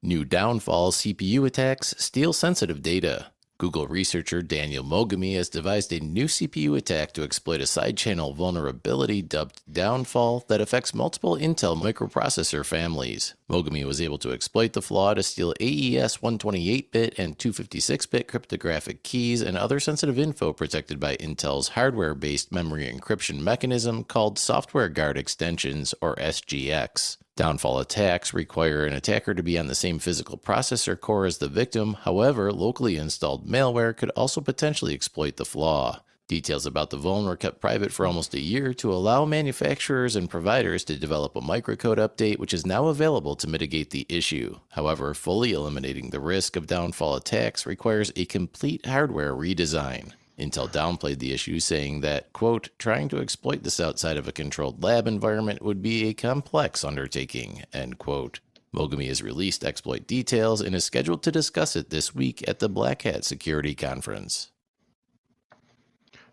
New downfall CPU attacks steal sensitive data. Google researcher Daniel Mogami has devised a new CPU attack to exploit a side-channel vulnerability dubbed Downfall that affects multiple Intel microprocessor families. Mogami was able to exploit the flaw to steal AES 128-bit and 256-bit cryptographic keys and other sensitive info protected by Intel's hardware-based memory encryption mechanism called Software Guard Extensions, or SGX. Downfall attacks require an attacker to be on the same physical processor core as the victim. However, locally installed malware could also potentially exploit the flaw. Details about the vuln were kept private for almost a year to allow manufacturers and providers to develop a microcode update, which is now available to mitigate the issue. However, fully eliminating the risk of downfall attacks requires a complete hardware redesign. Intel downplayed the issue, saying that, quote, trying to exploit this outside of a controlled lab environment would be a complex undertaking, end quote. Mogami has released exploit details and is scheduled to discuss it this week at the Black Hat Security Conference.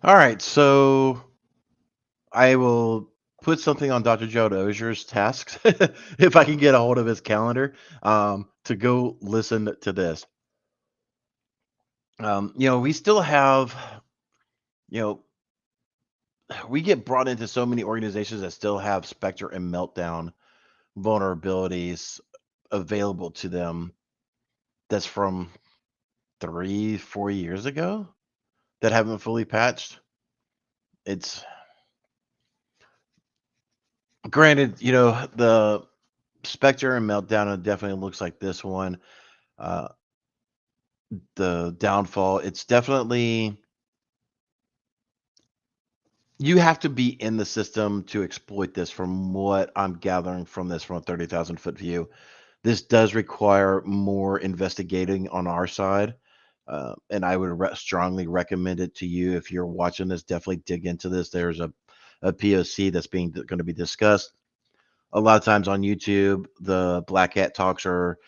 All right, so I will put something on Dr. Gerald Auzer's tasks if I can get a hold of his calendar to go listen to this. We still have, you know, we get brought into so many organizations that still have Spectre and Meltdown vulnerabilities available to them. That's from 3-4 years ago that haven't fully patched. It's granted, the Spectre and Meltdown, it definitely looks like this one. Uh, the downfall, it's definitely, you have to be in the system to exploit this, from what I'm gathering from this from a 30,000 foot view. This does require more investigating on our side. And I would strongly recommend it to you. If you're watching this, definitely dig into this. There's a POC that's going to be discussed. A lot of times on YouTube, the Black Hat talks are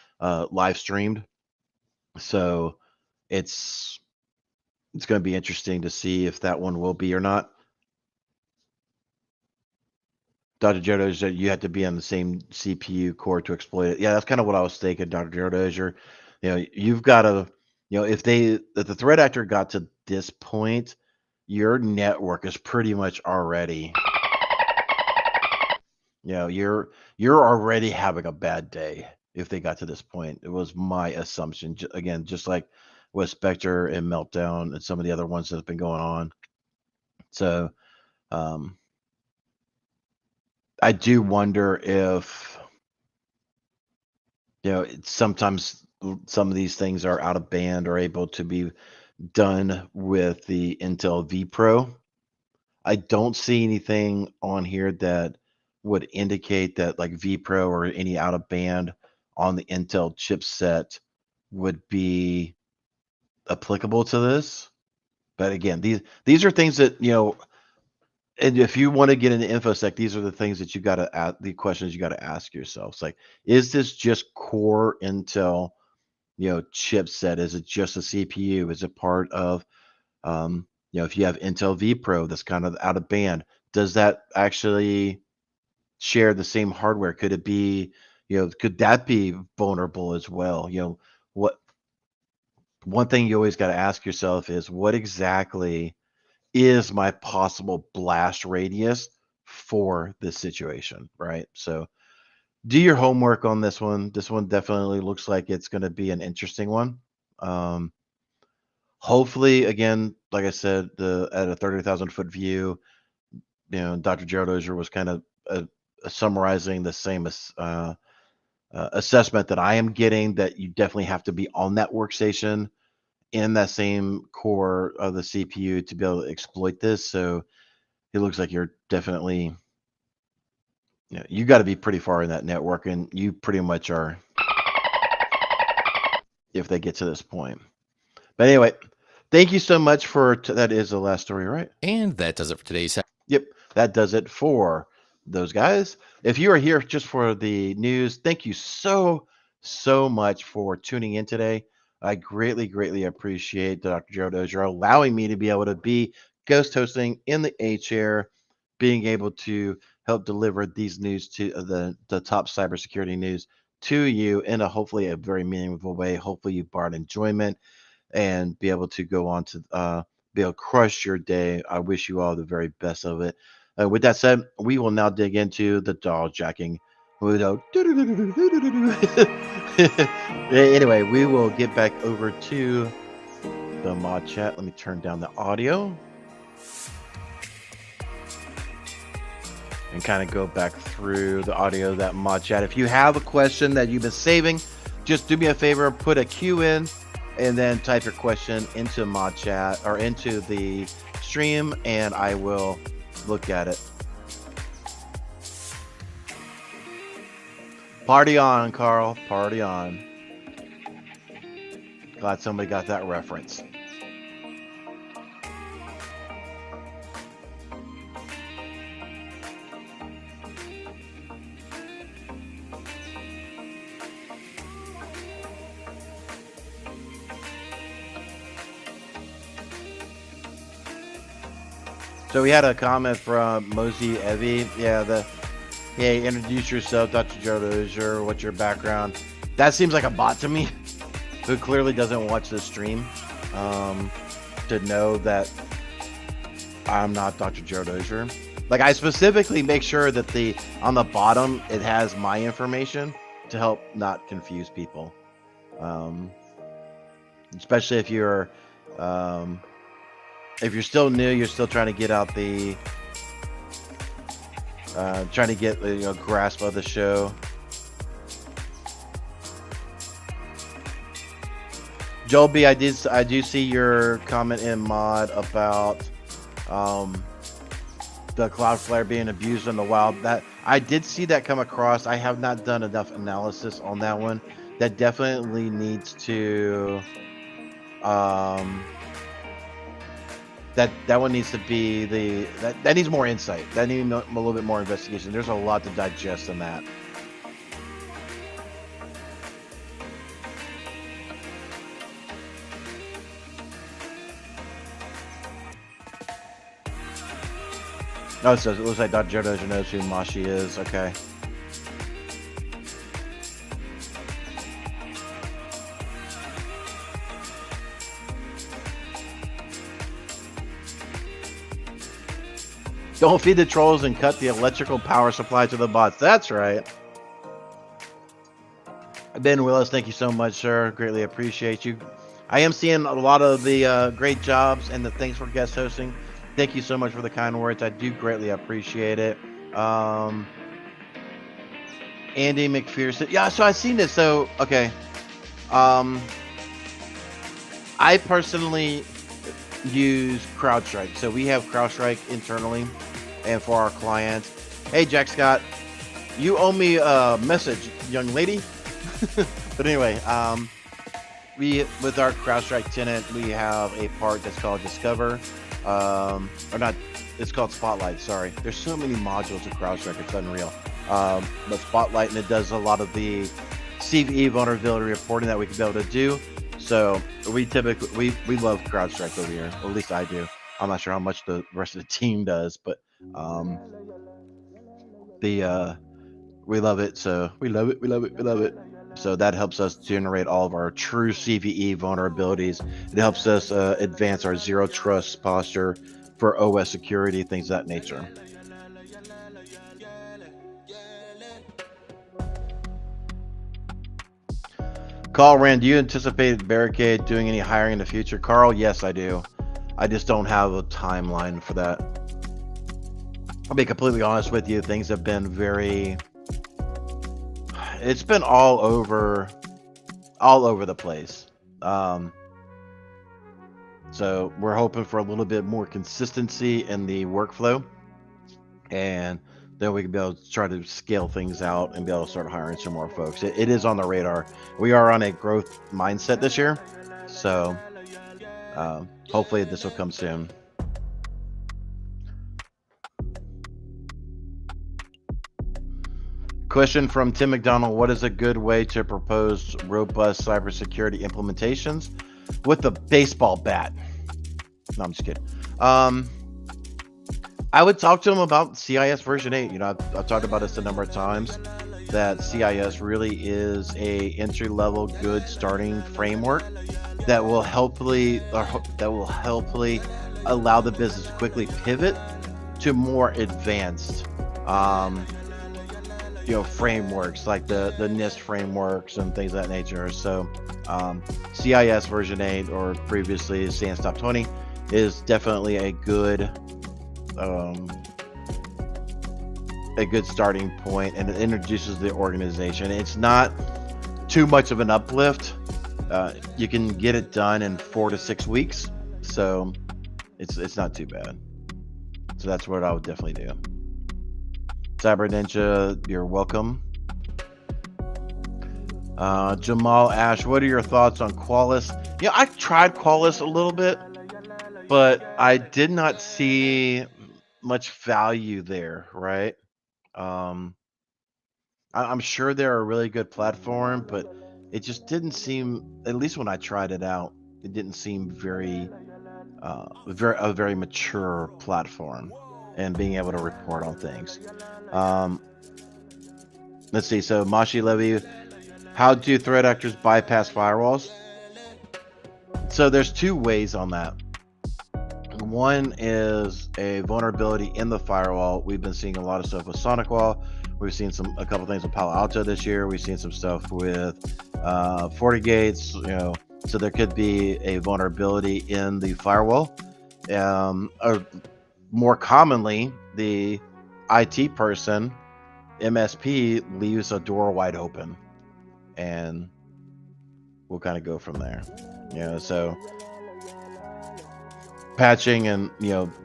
live streamed. So it's going to be interesting to see if that one will be or not. Dr. Gerald Auger, you have to be on the same CPU core to exploit it. Yeah, that's kind of what I was thinking, Dr. Gerald Auger. You've got to, if the threat actor got to this point, your network is pretty much already, you're already having a bad day if they got to this point. It was my assumption. Again, just like with Spectre and Meltdown and some of the other ones that have been going on. So, I do wonder if, sometimes some of these things are out of band or able to be done with the Intel vPro. I don't see anything on here that would indicate that like vPro or any out of band on the Intel chipset would be applicable to this. But again, these are things that, and if you want to get into InfoSec, these are the things that you got to ask, the questions you got to ask yourselves. Like, is this just core Intel, chipset? Is it just a CPU? Is it part of, if you have Intel vPro that's kind of out of band, does that actually share the same hardware? Could it be, could that be vulnerable as well? What one thing you always got to ask yourself is, what exactly is my possible blast radius for this situation, right? So do your homework on this one. This one definitely looks like it's going to be an interesting one. Hopefully, again, like I said, at a 30,000-foot view, Dr. Gerald Auger was kind of summarizing the same assessment that I am getting, that you definitely have to be on that workstation in that same core of the CPU to be able to exploit this. So it looks like you're definitely, you got to be pretty far in that network, and you pretty much are if they get to this point. But anyway, thank you so much for that is the last story, right? And that does it for today's. Yep, that does it for those guys. If you are here just for the news, thank you so much for tuning in today. I greatly appreciate Dr. Gerald Auger allowing me to be able to be ghost hosting in the A chair, being able to help deliver these news to the top cybersecurity news to you in a hopefully a very meaningful way. Hopefully you brought enjoyment and be able to go on to be able to crush your day. I wish you all the very best of it. With that said, we will now dig into the doll jacking. Anyway, we will get back over to the mod chat. Let me turn down the audio and kind of go back through the audio of that mod chat. If you have a question that you've been saving, just do me a favor, put a Q in, and then type your question into mod chat or into the stream, and I will look at it. Party on, Carl. Party on. Glad somebody got that reference. So we had a comment from Mosey Evie. Hey, introduce yourself, Dr. Gerald Auger. What's your background? That seems like a bot to me, who clearly doesn't watch the stream, to know that I'm not Dr. Gerald Auger. Like, I specifically make sure that on the bottom it has my information to help not confuse people, especially if you're still new, you're still trying to get out trying to get a grasp of the show. Joel B, I do see your comment in mod about the Cloudflare being abused in the wild. That I did see that come across. I have not done enough analysis on that one. That definitely needs to that one needs to be that needs more insight. That needs a little bit more investigation. There's a lot to digest in that. Oh, it looks like Dr. Gerald Auger knows who Mashi is. Okay. Don't feed the trolls and cut the electrical power supply to the bots. That's right. Ben Willis, thank you so much, sir. Greatly appreciate you. I am seeing a lot of the great jobs and the thanks for guest hosting. Thank you so much for the kind words. I do greatly appreciate it. Andy McPherson. Yeah, so I've seen this. So, okay. I personally use CrowdStrike. So we have CrowdStrike internally and for our clients. Hey, Jack Scott, you owe me a message, young lady. But anyway, with our CrowdStrike tenant, we have a part that's called Discover. Or not, it's called Spotlight, sorry. There's so many modules of CrowdStrike, it's unreal. But Spotlight, and it does a lot of the CVE vulnerability reporting that we can be able to do. So we typically, we love CrowdStrike over here, or at least I do. I'm not sure how much the rest of the team does, but the we love it. So we love it. We love it. We love it. So that helps us generate all of our true CVE vulnerabilities. It helps us advance our zero trust posture for OS security, things of that nature. Carl Rand, do you anticipate Barricade doing any hiring in the future? Carl, yes, I do. I just don't have a timeline for that. I'll be completely honest with you. Things have been it's been all over the place. So we're hoping for a little bit more consistency in the workflow, and then we can be able to try to scale things out and be able to start hiring some more folks. It is on the radar. We are on a growth mindset this year, so hopefully this will come soon. Question from Tim McDonald: what is a good way to propose robust cybersecurity implementations with a baseball bat? No, I'm just kidding. I would talk to them about CIS version 8. You know, I've talked about this a number of times, that CIS really is a entry-level good starting framework that will helpfully allow the business to quickly pivot to more advanced frameworks like the NIST frameworks and things of that nature. So CIS version 8, or previously SANS Top 20, is definitely a good starting point, and it introduces the organization. It's not too much of an uplift. You can get it done in 4 to 6 weeks, so it's not too bad. So that's what I would definitely do. Cyber Ninja, you're welcome. Jamal Ash, what are your thoughts on Qualys? Yeah, I tried Qualys a little bit, but I did not see much value there, right? I'm sure they're a really good platform, but it just didn't seem, at least when I tried it out, it didn't seem a very mature platform and being able to report on things. Let's see. So Mashi Levy, how do threat actors bypass firewalls? So there's two ways on that. One is a vulnerability in the firewall. We've been seeing a lot of stuff with SonicWall. We've seen a couple things with Palo Alto this year. We've seen some stuff with FortiGates. So there could be a vulnerability in the firewall. Or more commonly, the IT person, MSP, leaves a door wide open, and we'll kind of go from there. So patching and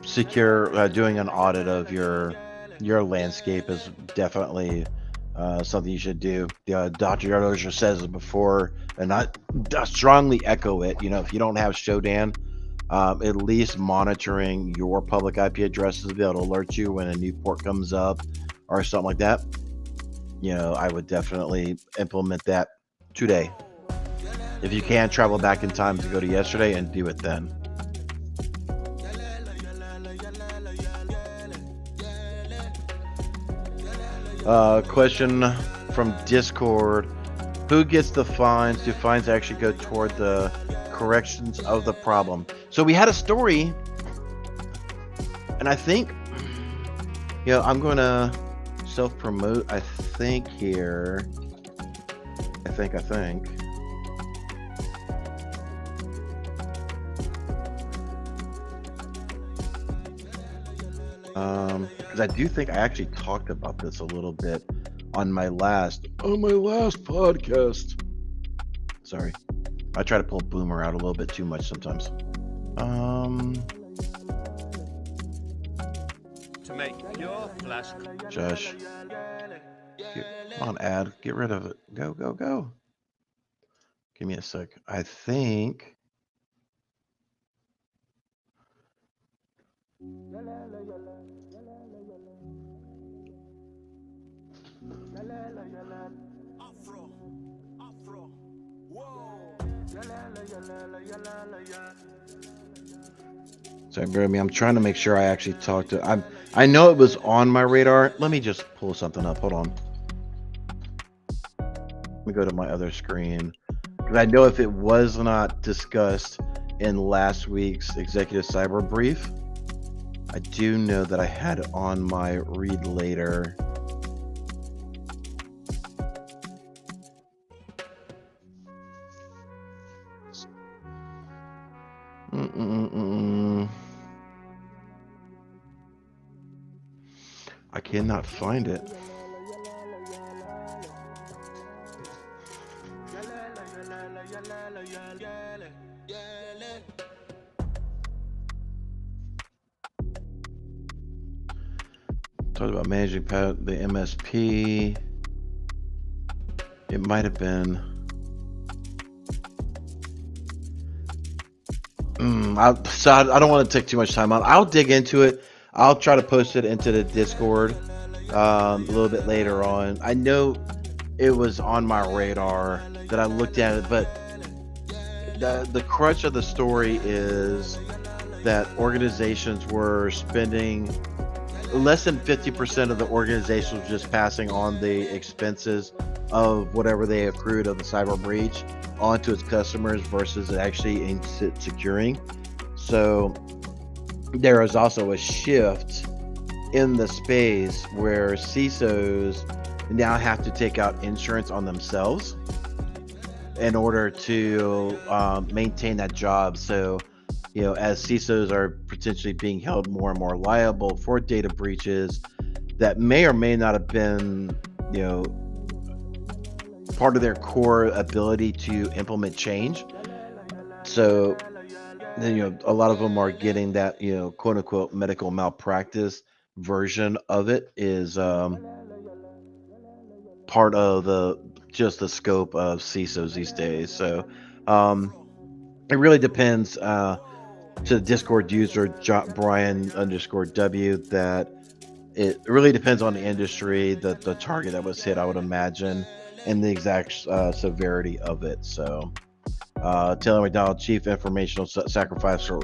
secure, doing an audit of your landscape is definitely something you should do. Dr. Auger says it before, and I strongly echo it. If you don't have Shodan, at least monitoring your public IP addresses to be able to alert you when a new port comes up or something like that. I would definitely implement that today. If you can, travel back in time to go to yesterday and do it then. Question from Discord: who gets the fines? Do fines actually go toward the corrections of the problem? So we had a story, and I think I'm gonna self-promote, I think here. I think because I do think I actually talked about this a little bit on my last podcast. Sorry, I try to pull Boomer out a little bit too much sometimes. To make your flash. Josh, come on, ad, get rid of it. Go. Give me a sec. I think. So bear with me. I'm trying to make sure I actually talked to. I know it was on my radar. Let me just pull something up. Hold on. Let me go to my other screen because I know if it was not discussed in last week's executive cyber brief, I do know that I had it on my read later. I cannot find it. Talked about managing the MSP. It might have been. I don't want to take too much time on. I'll dig into it. I'll try to post it into the Discord a little bit later on. I know it was on my radar that I looked at it, but the crutch of the story is that organizations were spending less than 50% of the organizations were just passing on the expenses of whatever they accrued of the cyber breach onto its customers versus actually securing. So there is also a shift in the space where CISOs now have to take out insurance on themselves in order to maintain that job. So, you know, as CISOs are potentially being held more and more liable for data breaches that may or may not have been, you know, part of their core ability to implement change. So, you know, a lot of them are getting that, you know, quote unquote medical malpractice version of it is part of the scope of CISOs these days. So it really depends to the Discord user Brian_W that it really depends on the industry, the target that was hit, I would imagine, and the exact severity of it. So Taylor McDonald, Chief Informational Sacrificial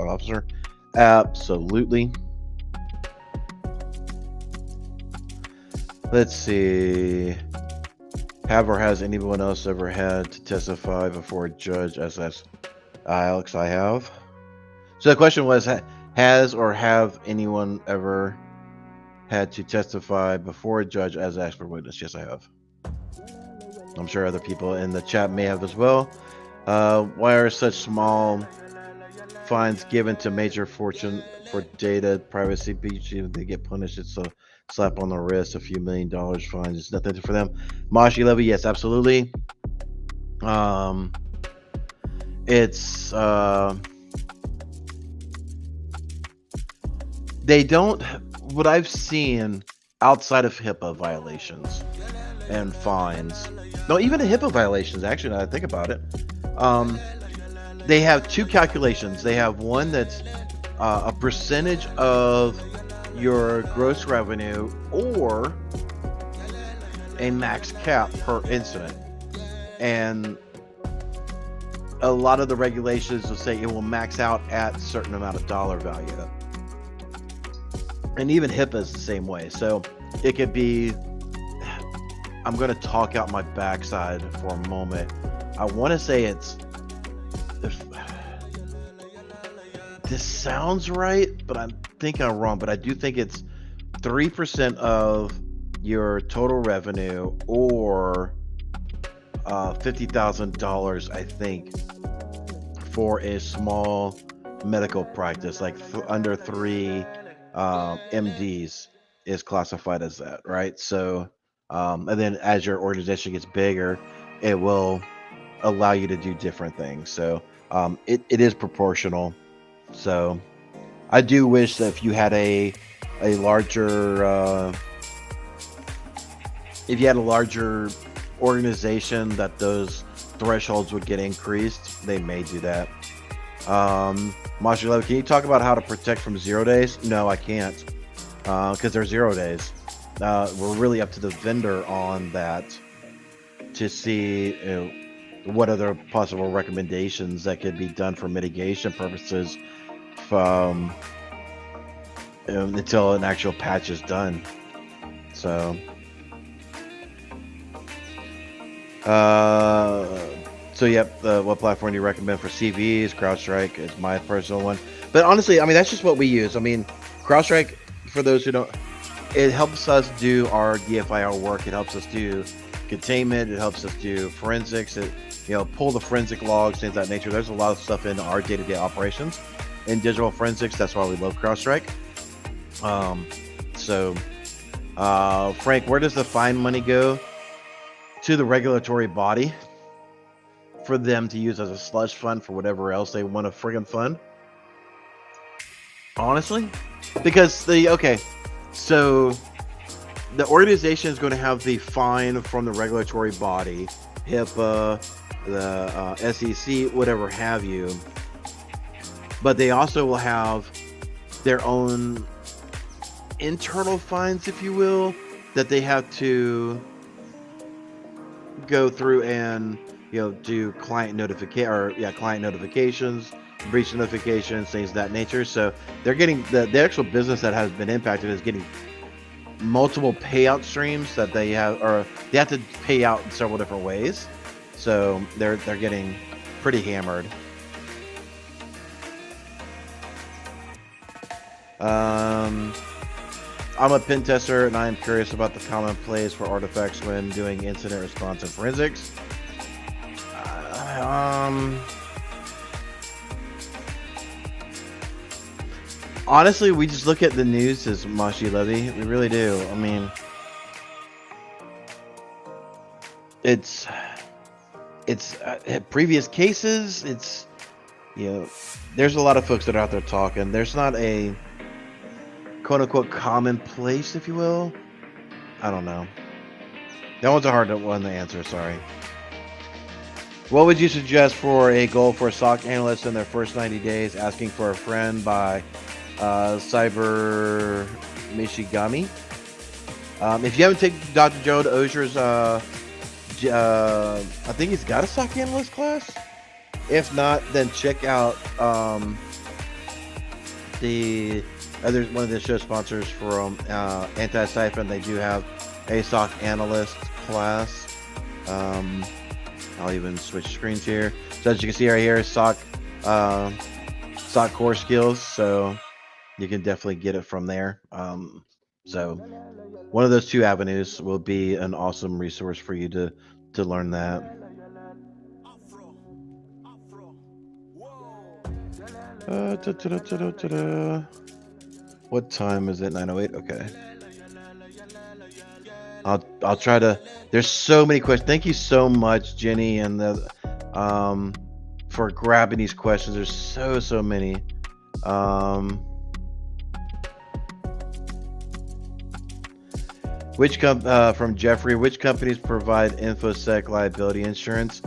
Officer. Absolutely. Let's see. Have or has anyone else ever had to testify before a judge? As Alex, I have. So the question was, has or have anyone ever had to testify before a judge as an expert witness? Yes, I have. I'm sure other people in the chat may have as well. Why are such small fines given to major fortune for data privacy breach? If they get punished, it's a slap on the wrist, a few $1 million fines. It's nothing for them. Moshi Levy, yes, absolutely. It's they don't. What I've seen outside of HIPAA violations and fines, no, even the HIPAA violations, actually, now that I think about it, they have two calculations. They have one that's a percentage of your gross revenue or a max cap per incident. And a lot of the regulations will say it will max out at a certain amount of dollar value. And even HIPAA is the same way. So it could be, I'm going to talk out my backside for a moment. I want to say it's, this sounds right, but I think I'm wrong. But I do think it's 3% of your total revenue or $50,000, I think, for a small medical practice, like under 3 MDs is classified as that, right? So, and then as your organization gets bigger, it will allow you to do different things. So it is proportional. So I do wish that if you had a larger organization, that those thresholds would get increased. They may do that. Masha Love, can you talk about how to protect from 0 days? No, I can't, because they're 0 days. We're really up to the vendor on that to see what other possible recommendations that could be done for mitigation purposes until an actual patch is done. So, yep. What platform do you recommend for CVs? CrowdStrike is my personal one. But honestly, I mean, that's just what we use. I mean, CrowdStrike, for those who don't, it helps us do our DFIR work. It helps us do containment. It helps us do forensics. It, pull the forensic logs, things of that nature. There's a lot of stuff in our day-to-day operations in digital forensics. That's why we love CrowdStrike. Frank, where does the fine money go? To the regulatory body for them to use as a slush fund for whatever else they want to friggin' fund. Honestly, because so the organization is going to have the fine from the regulatory body, HIPAA, the SEC, whatever have you, but they also will have their own internal fines, if you will, that they have to go through and do client notifications, breach notifications, things of that nature. So they're getting the actual business that has been impacted is getting multiple payout streams that they have, or they have to pay out in several different ways. So they're getting pretty hammered. I'm a pen tester, and I am curious about the common plays for artifacts when doing incident response and forensics. Honestly, we just look at the news as Mashi Levy. We really do. I mean, it's previous cases. It's there's a lot of folks that are out there talking. There's not a quote unquote commonplace, if you will. I don't know. That one's a hard one to answer. Sorry. What would you suggest for a goal for a SOC analyst in their first 90 days? Asking for a friend by Cyber Mishigami. If you haven't taken Dr. Gerald Augier's, I think he's got a SOC analyst class. If not, then check out the other one of the show sponsors from Antisyphon. They do have a SOC analyst class. I'll even switch screens here. So as you can see right here, SOC core skills. So you can definitely get it from there. So one of those two avenues will be an awesome resource for you to learn that. What time is it? 9:08. Okay. I'll try to. There's so many questions. Thank you so much, Jenny, and for grabbing these questions. There's so many. From Jeffrey, which companies provide InfoSec liability insurance?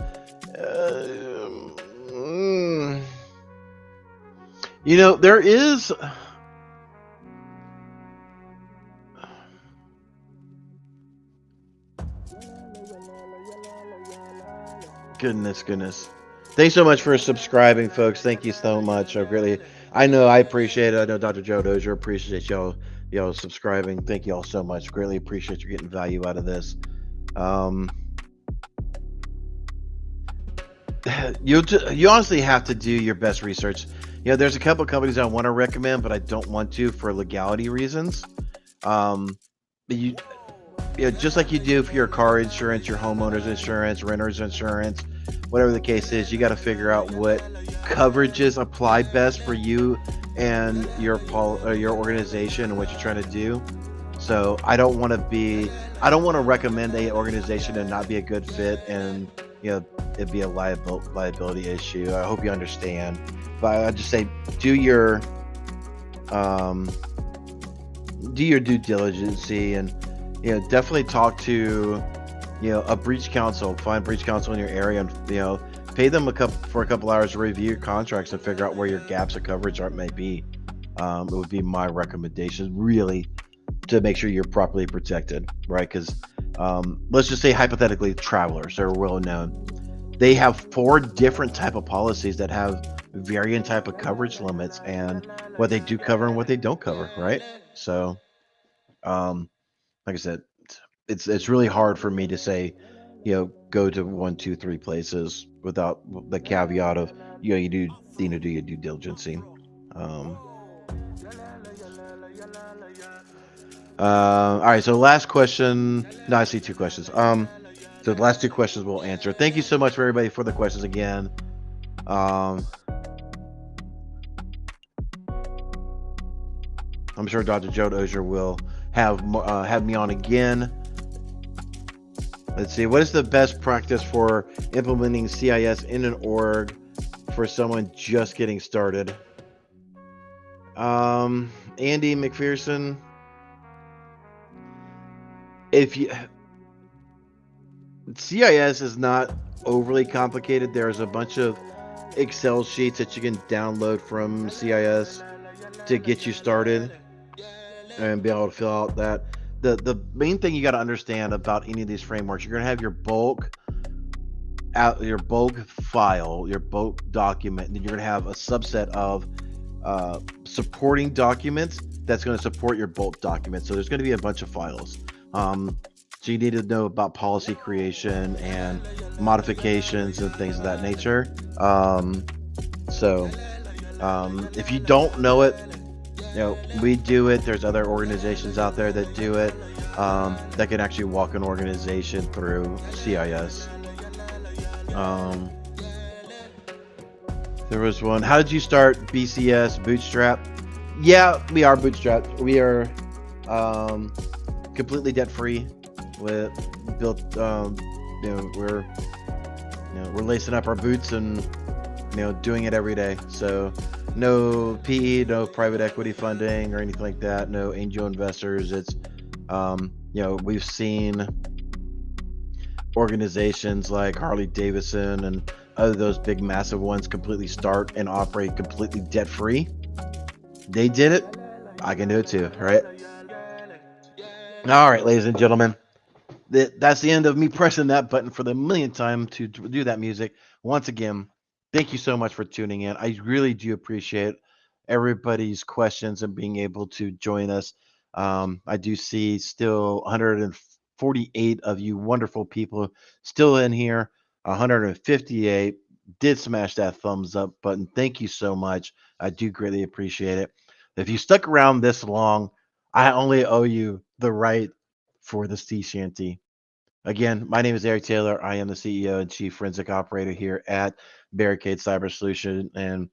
There is. Goodness. Thanks so much for subscribing, folks. Thank you so much. I appreciate it. I know Dr. Joe Dozier appreciates y'all subscribing. Thank you all so much. Greatly appreciate you getting value out of this. You honestly have to do your best research. There's a couple of companies I want to recommend, but I don't want to for legality reasons. Just like you do for your car insurance, your homeowner's insurance, renter's insurance, whatever the case is, you got to figure out what coverages apply best for you and your organization and what you're trying to do. So I don't want to recommend a organization and not be a good fit, and it'd be a liability issue. I hope you understand. But I just say do your due diligence, and definitely talk to a breach counsel. Find breach counsel in your area, and pay them for a couple hours to review your contracts and figure out where your gaps of coverage may be. It would be my recommendation, really, to make sure you're properly protected, right? Because let's just say hypothetically, travelers are well known. They have 4 different type of policies that have varying type of coverage limits and what they do cover and what they don't cover, right? So, like I said, it's really hard for me to say, go to 1, 2, 3 places without the caveat of, you do your due diligence. Um, all right, so last question. No, I see 2 questions. So the last 2 questions we'll answer. Thank you so much for everybody for the questions again. I'm sure Dr. Gerald Auger will have me on again. Let's see. What is the best practice for implementing CIS in an org for someone just getting started? Andy McPherson, CIS is not overly complicated. There's a bunch of Excel sheets that you can download from CIS to get you started and be able to fill out that. The main thing you got to understand about any of these frameworks, you're going to have your bulk file, your bulk document, and then you're going to have a subset of supporting documents that's going to support your bulk document. So there's going to be a bunch of files. So you need to know about policy creation and modifications and things of that nature. If you don't know it, we do it. There's other organizations out there that do it, that can actually walk an organization through CIS. There was one. How did you start BCS Bootstrap? Yeah, we are bootstrapped. We are completely debt free. We're lacing up our boots and doing it every day. So no PE, no private equity funding or anything like that. No angel investors. It's we've seen organizations like Harley Davidson and other those big massive ones completely start and operate completely debt free. They did it. I can do it too, right? All right, ladies and gentlemen, that's the end of me pressing that button for the millionth time to do that music. Once again, thank you so much for tuning in. I really do appreciate everybody's questions and being able to join us. I do see still 148 of you wonderful people still in here. 158 did smash that thumbs up button. Thank you so much. I do greatly appreciate it. If you stuck around this long, I only owe you the right for the sea shanty. Again, my name is Eric Taylor. I am the CEO and Chief Forensic Operator here at Barricade Cyber Solution, and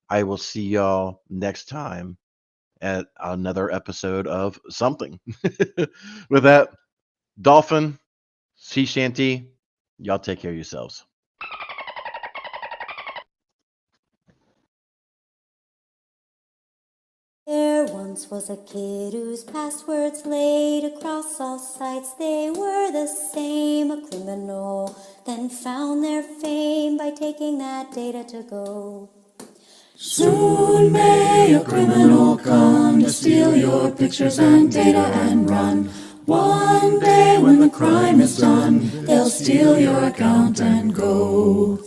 I will see y'all next time at another episode of something. With that, Dolphin, sea shanty, y'all take care of yourselves. There once was a kid whose passwords laid across all sites. They were the same, a criminal, then found their fame by taking that data to go. Soon may a criminal come to steal your pictures and data and run. One day when the crime is done, they'll steal your account and go.